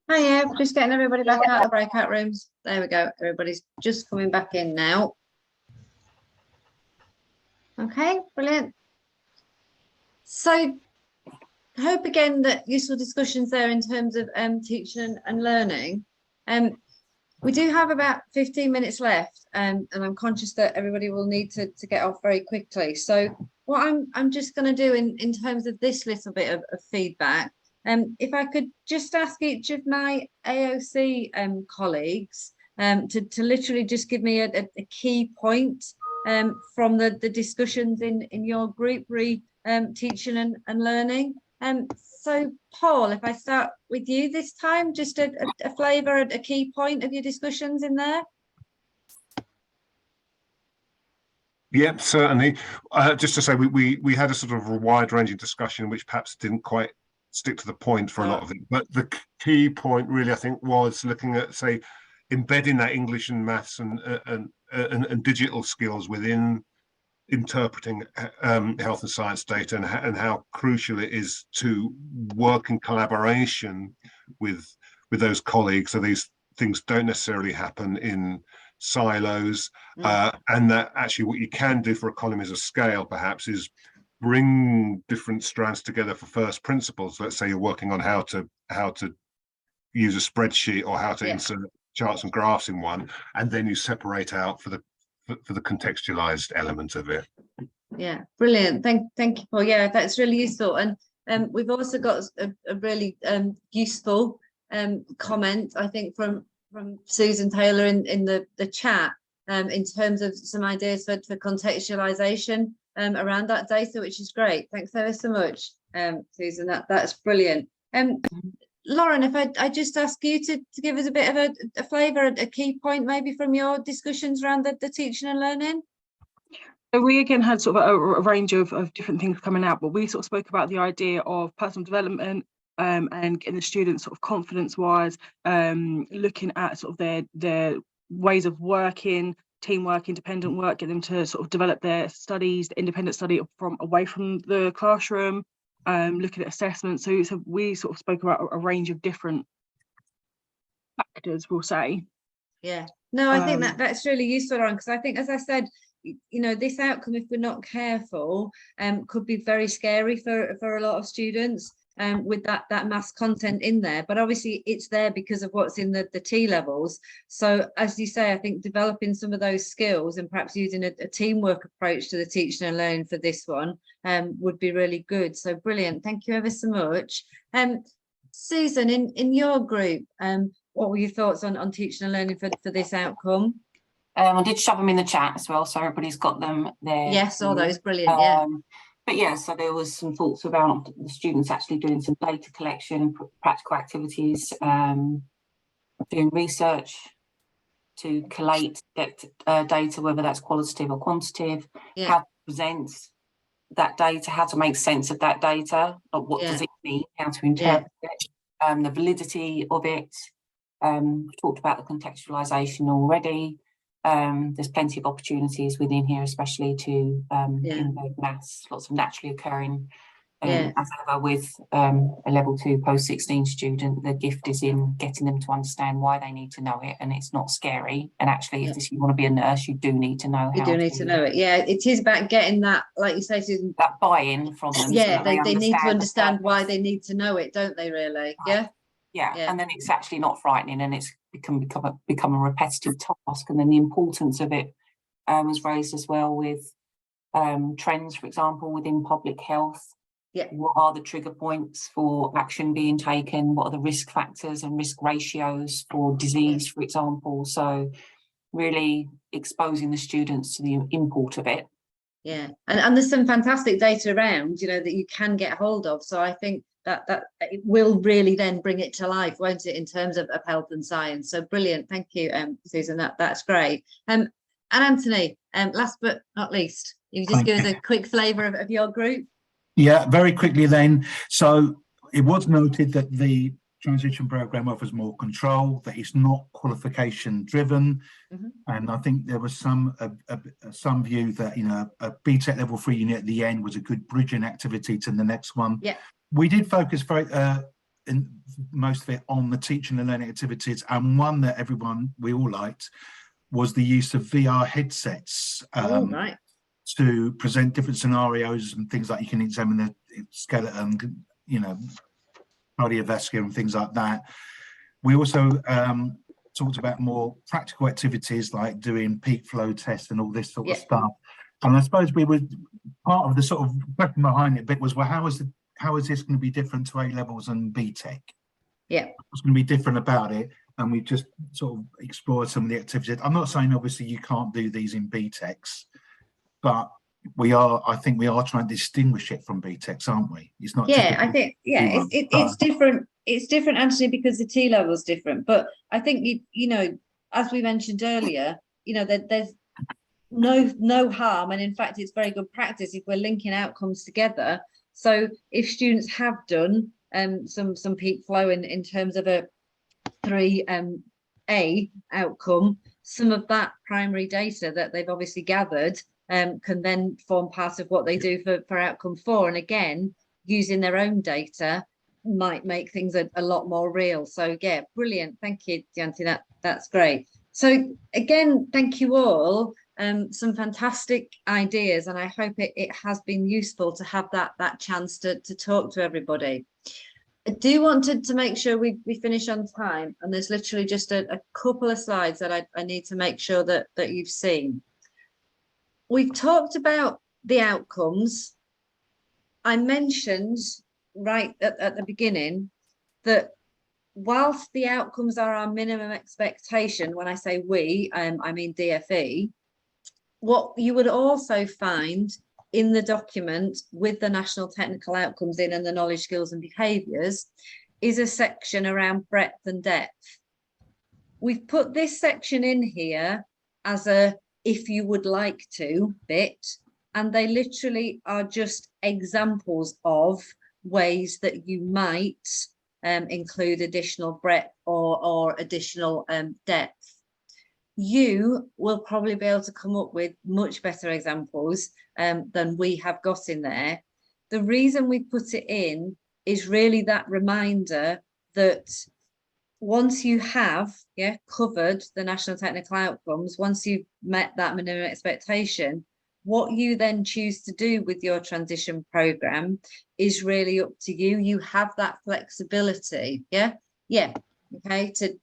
Hiya, just getting everybody back out of breakout rooms. There we go. Everybody's just coming back in now. Okay, brilliant. So I hope again that useful discussions there in terms of teaching and learning. We do have about 15 minutes left, and I'm conscious that everybody will need to get off very quickly. So what I'm just going to do in terms of this little bit of feedback, if I could just ask each of my AOC colleagues to literally just give me a key point from the discussions in your group teaching and learning. So Paul, if I start with you this time, just a flavour, a key point of your discussions in there. Yep, certainly. Just to say, we had a sort of a wide-ranging discussion, which perhaps didn't quite stick to the point for a lot of it. But the key point, really, I think, was looking at, say, embedding that English and maths and digital skills within interpreting health and science data, and how crucial it is to work in collaboration with those colleagues, so these things don't necessarily happen in silos, and that actually what you can do for economies of scale perhaps is bring different strands together for first principles. Let's say you're working on how to use a spreadsheet, or how to insert charts and graphs in one, and then you separate out for the contextualized element of it. Yeah, brilliant. Thank you, Paul. Yeah, that's really useful. And we've also got a really useful comment, I think, from Susan Taylor in the chat, in terms of some ideas for contextualization around that data, which is great. Thanks ever so much, Susan. That's brilliant. Lauren, if I just ask you to give us a bit of a flavour, a key point maybe from your discussions around the teaching and learning. So we again had sort of a range of different things coming out, but we sort of spoke about the idea of personal development, and getting the students sort of confidence-wise, looking at sort of their ways of working, teamwork, independent work, get them to sort of develop their studies, the independent study from away from the classroom, looking at assessment. So we sort of spoke about a range of different factors, we'll say. Yeah, no, I think that's really useful, Lauren, because I think, as I said, you know, this outcome, if we're not careful, could be very scary for a lot of students, with that maths content in there. But obviously it's there because of what's in the T levels. So as you say, I think developing some of those skills and perhaps using a teamwork approach to the teaching and learning for this one would be really good. So brilliant. Thank you ever so much. Susan, in your group, what were your thoughts on teaching and learning for this outcome? I did shove them in the chat as well, so everybody's got them there. Yes, all those, brilliant. Yeah. But yeah, so there was some thoughts about the students actually doing some data collection, practical activities, doing research to collate data, whether that's qualitative or quantitative, how to present that data, how to make sense of that data, or what does it mean, how to interpret it, the validity of it. Talked about the contextualization already. There's plenty of opportunities within here, especially to embed maths, lots of naturally occurring. As ever with a level 2 post-16 student, the gift is in getting them to understand why they need to know it, and it's not scary. And actually, if you want to be a nurse, you do need to know how. You do need to know it. Yeah, it is about getting that, like you say, Susan, that buy-in from them. Yeah, so they need to understand why they need to know it, don't they? Really? Right. Yeah, and then it's actually not frightening, and it's become a repetitive task. And then the importance of it was raised as well with trends, for example, within public health. What are the trigger points for action being taken? What are the risk factors and risk ratios for disease, for example? So really exposing the students to the import of it. Yeah, and there's some fantastic data around, you know, that you can get hold of. So I think that it will really then bring it to life, won't it, in terms of health and science. So brilliant. Thank you, Susan. That's great. And Anthony, last but not least, you just give us a quick flavour of your group. Yeah, very quickly then. So it was noted that the transition programme offers more control, that it's not qualification driven. And I think there was some view that, you know, a BTEC level 3 unit at the end was a good bridging activity to the next one. Yeah. We did focus very in most of it on the teaching and learning activities, and one that we all liked was the use of VR headsets. Right. To present different scenarios and things like you can examine the skeleton, you know, cardiovascular and things like that. We also talked about more practical activities like doing peak flow tests and all this sort of stuff. And I suppose we were part of the sort of question behind it bit was, well, how is this going to be different to A levels and BTEC? Yeah, what's going to be different about it? And we just sort of explored some of the activities. I'm not saying obviously you can't do these in BTECs, but I think we are trying to distinguish it from BTECs, aren't we? It's not. I think it's different. It's different, Anthony, because the T level is different. But I think you know, as we mentioned earlier, you know, there's no harm, and in fact, it's very good practice if we're linking outcomes together. So if students have done some peak flow in terms of a 3A outcome, some of that primary data that they've obviously gathered can then form part of what they do for outcome 4. And again, using their own data might make things a lot more real. So yeah, brilliant. Thank you, Dianti. That's great. So again, thank you all. Some fantastic ideas, and I hope it has been useful to have that chance to talk to everybody. I do want to make sure we finish on time, and there's literally just a couple of slides that I need to make sure that you've seen. We've talked about the outcomes. I mentioned right at the beginning that whilst the outcomes are our minimum expectation, when I say we, I mean DFE, what you would also find in the document with the national technical outcomes in and the knowledge, skills and behaviours is a section around breadth and depth. We've put this section in here as a if you would like to bit, and they literally are just examples of ways that you might include additional breadth or additional depth. You will probably be able to come up with much better examples than we have got in there. The reason we put it in is really that reminder that once you have covered the national technical outcomes, once you've met that minimum expectation, what you then choose to do with your transition program is really up to you. You have that flexibility, okay, to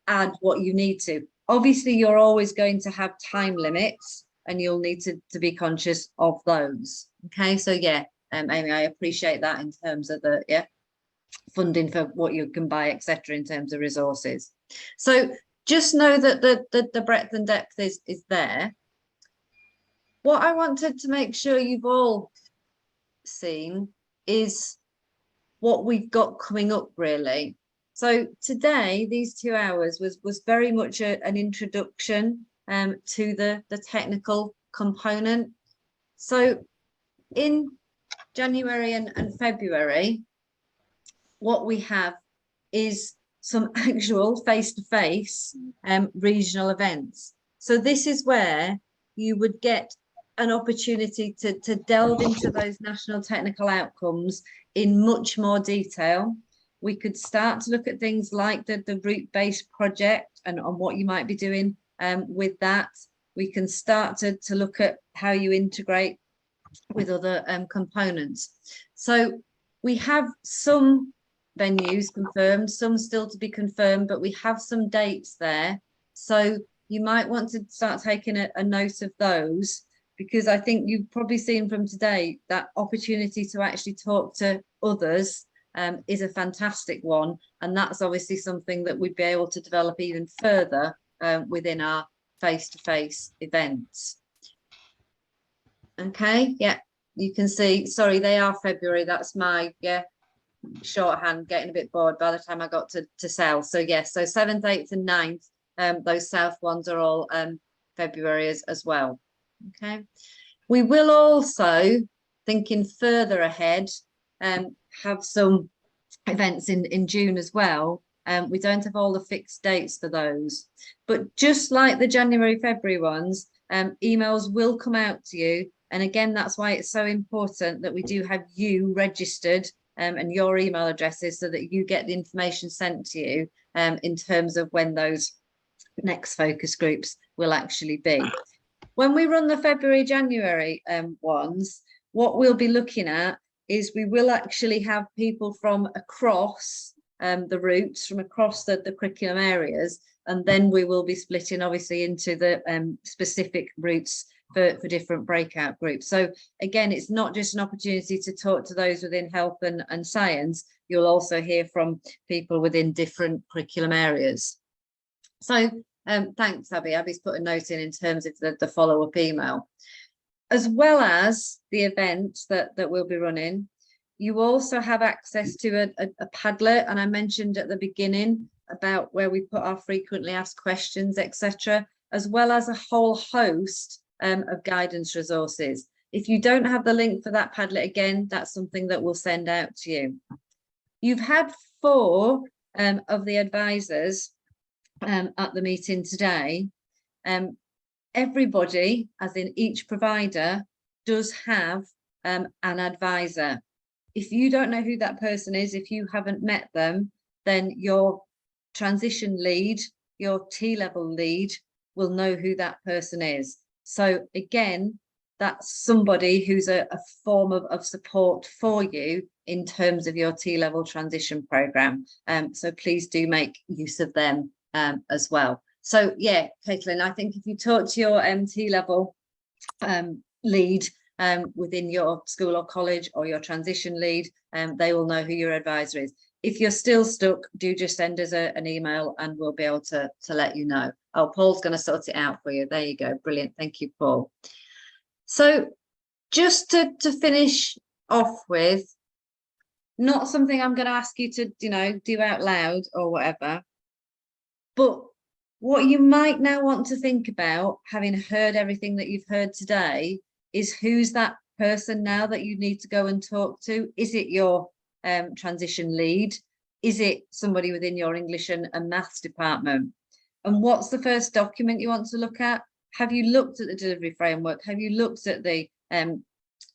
add what you need to. Obviously, you're always going to have time limits, and you'll need to be conscious of those. Okay, so yeah, Amy, I appreciate that in terms of the funding for what you can buy, etc., in terms of resources. So just know that the breadth and depth is there. What I wanted to make sure you've all seen is what we've got coming up, really. So today, these 2 hours was very much an introduction to the technical component. So in January and February, what we have is some actual face-to-face regional events. So this is where you would get an opportunity to delve into those national technical outcomes in much more detail. We could start to look at things like the route-based project and on what you might be doing with that. We can start to look at how you integrate with other components. So we have some venues confirmed, some still to be confirmed, but we have some dates there. So you might want to start taking a note of those, because I think you've probably seen from today that opportunity to actually talk to others is a fantastic one, and that's obviously something that we'd be able to develop even further within our face-to-face events. Okay, yeah, you can see, sorry, they are February, that's my shorthand, getting a bit bored by the time I got to South. So yes, so 7th, 8th and 9th, those South ones are all February as well. Okay, we will also, thinking further ahead, have some events in June as well. We don't have all the fixed dates for those, but just like the January, February ones, emails will come out to you. And again, that's why it's so important that we do have you registered and your email addresses, so that you get the information sent to you in terms of when those next focus groups will actually be. When we run the February, January ones, what we'll be looking at is we will actually have people from across the routes, from across the curriculum areas, and then we will be splitting obviously into the specific routes for different breakout groups. So again, it's not just an opportunity to talk to those within health and science, you'll also hear from people within different curriculum areas. So thanks, Abby. Abby's put a note in terms of the follow-up email. As well as the event that we'll be running, you also have access to a Padlet, and I mentioned at the beginning about where we put our frequently asked questions, etc., as well as a whole host of guidance resources. If you don't have the link for that Padlet, again, that's something that we'll send out to you. You've had 4 of the advisors at the meeting today. everybody, as in each provider, does have an advisor. If you don't know who that person is, if you haven't met them, then your transition lead, your T-level lead, will know who that person is. So again, that's somebody who's a form of support for you in terms of your T-level transition program. So please do make use of them as well. So yeah, Caitlin, I think if you talk to your T-level lead within your school or college, or your transition lead, they will know who your advisor is. If you're still stuck, do just send us an email and we'll be able to let you know. Oh, Paul's going to sort it out for you. There you go. Brilliant. Thank you, Paul. So just to finish off with, not something I'm going to ask you to, do out loud or whatever, but what you might now want to think about, having heard everything that you've heard today, is who's that person now that you need to go and talk to? Is it your transition lead? Is it somebody within your English and maths department? And what's the first document you want to look at? Have you looked at the delivery framework? Have you looked at the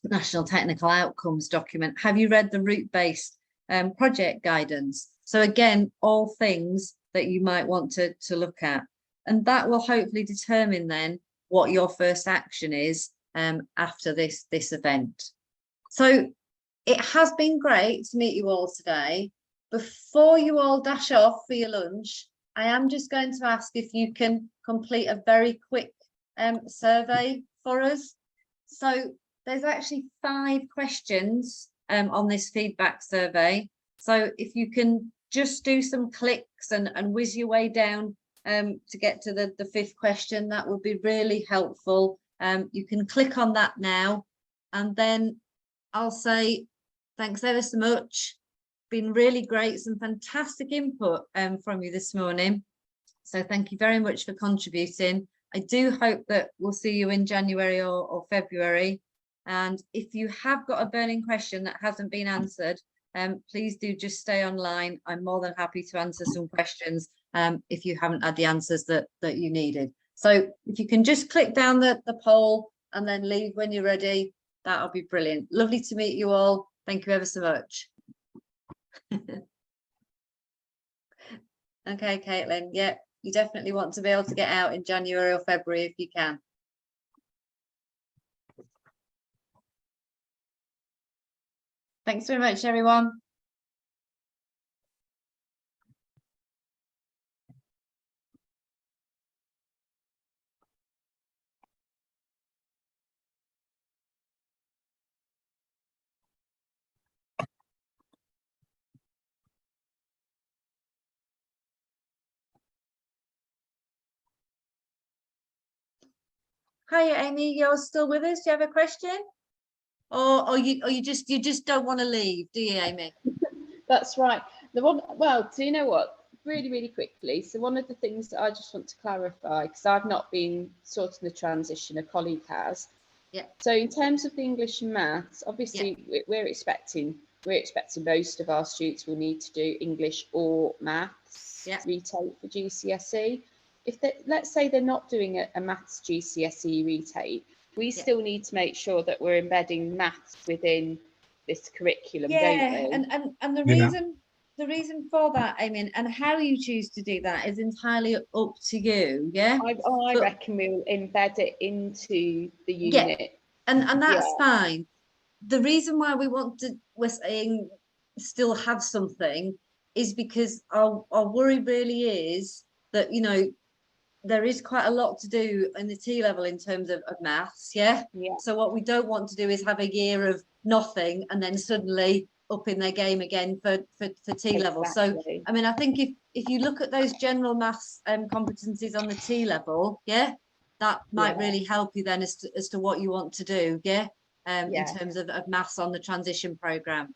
National Technical Outcomes document? Have you read the route-based project guidance? So again, all things that you might want to look at. And that will hopefully determine then what your first action is after this event. So it has been great to meet you all today. Before you all dash off for your lunch, I am just going to ask if you can complete a very quick survey for us. So there's actually 5 questions on this feedback survey. So if you can just do some clicks and whiz your way down to get to the 5th question, that would be really helpful. You can click on that now, and then I'll say thanks ever so much. Been really great, some fantastic input from you this morning. So thank you very much for contributing. I do hope that we'll see you in January or February. And if you have got a burning question that hasn't been answered, please do just stay online. I'm more than happy to answer some questions if you haven't had the answers that you needed. So if you can just click down the poll and then leave when you're ready, that'll be brilliant. Lovely to meet you all. Thank you ever so much. Okay, Caitlin, yeah, you definitely want to be able to get out in January or February if you can. Thanks very much, everyone. Hi, Amy, you're still with us? Do you have a question? Or you just don't want to leave, do you, Amy? That's right. Well, do you know what? Really quickly. So one of the things that I just want to clarify, because I've not been sorting the transition, a colleague has. Yeah. So in terms of the English and maths, obviously we're expecting most of our students will need to do English or maths retake for GCSE. If let's say they're not doing a maths GCSE retake, we still need to make sure that we're embedding maths within this curriculum, don't we? And the reason for that, I mean, and how you choose to do that is entirely up to you. Yeah, I reckon we'll embed it into the unit. Yeah, and that's fine. The reason why we're saying still have something is because our worry really is that, there is quite a lot to do in the T level in terms of maths. Yeah. So what we don't want to do is have a year of nothing and then suddenly up in their game again for T level. So I mean, I think if you look at those general maths competencies on the T level, that might really help you then as to what you want to do. In terms of maths on the transition program.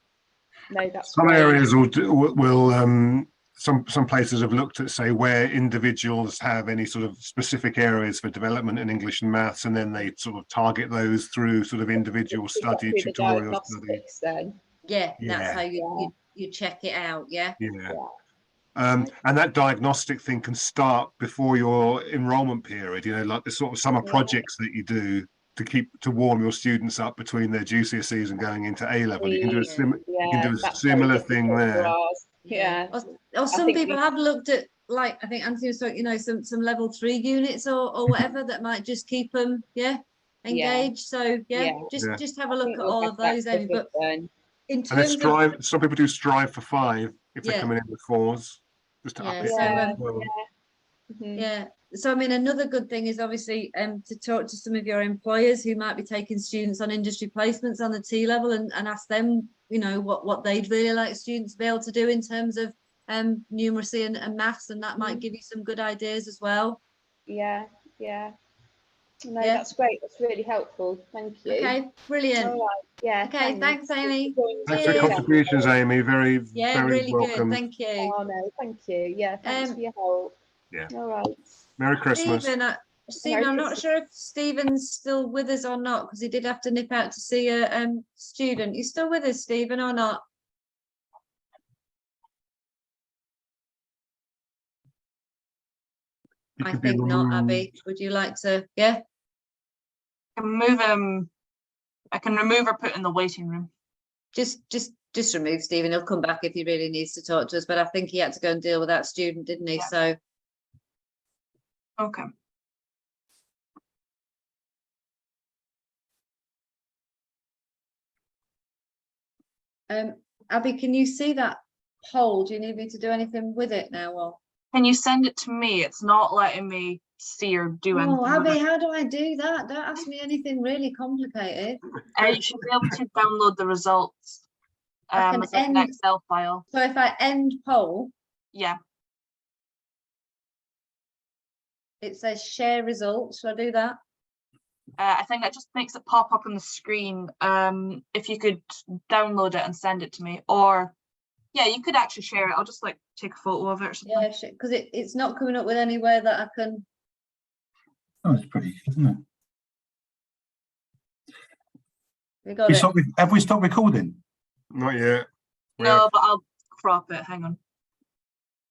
No, that's some great. areas will some places have looked at, say, where individuals have any sort of specific areas for development in English and maths, and then they sort of target those through sort of individual study, tutorial study. Then. Yeah, that's how you check it out. Yeah. And that diagnostic thing can start before your enrolment period, you know, like the sort of summer projects that you do to warm your students up between their GCSEs and going into A level. You can do a similar thing there. Yeah. Or some people have looked at, like, I think Anthony was talking, you know, some level 3 units or whatever that might just keep them, engaged. So just have a look at all of those, Amy. But in terms of some people do strive for 5 if they're coming in with 4s. Just to up it. So I mean, another good thing is obviously to talk to some of your employers who might be taking students on industry placements on the T level and ask them, you know, what they'd really like students to be able to do in terms of numeracy and maths, and that might give you some good ideas as well. No, that's great. That's really helpful. Thank you. Okay, brilliant. All right. Okay, thanks, Amy. Thanks for your contributions, Amy. Very really welcome. good. Thank you. Oh no, thank you. Yeah, thanks for your help. All right. Merry Christmas. Stephen, I'm not sure if Stephen's still with us or not, because he did have to nip out to see a student. You still with us, Stephen, or not? I think not, Abby. Would you like to? Yeah. I can move him. I can remove or put in the waiting room. Just remove Stephen. He'll come back if he really needs to talk to us. But I think he had to go and deal with that student, didn't he? Yeah. So. Okay. Abby, can you see that poll? Do you need me to do anything with it now? Or can you send it to me? It's not letting me see or do anything. Oh, Abby, how do I do that? Don't ask me anything really complicated. You should be able to download the results as an Excel file. So if I end poll, it says share results. Should I do that? I think that just makes it pop up on the screen. If you could download it and send it to me, or you could actually share it. I'll just like take a photo of it or something. Yeah, because it's not coming up with anywhere that I can. Oh, it's pretty, isn't it? We got it. Have we stopped recording? Not yet. No, but I'll crop it. Hang on.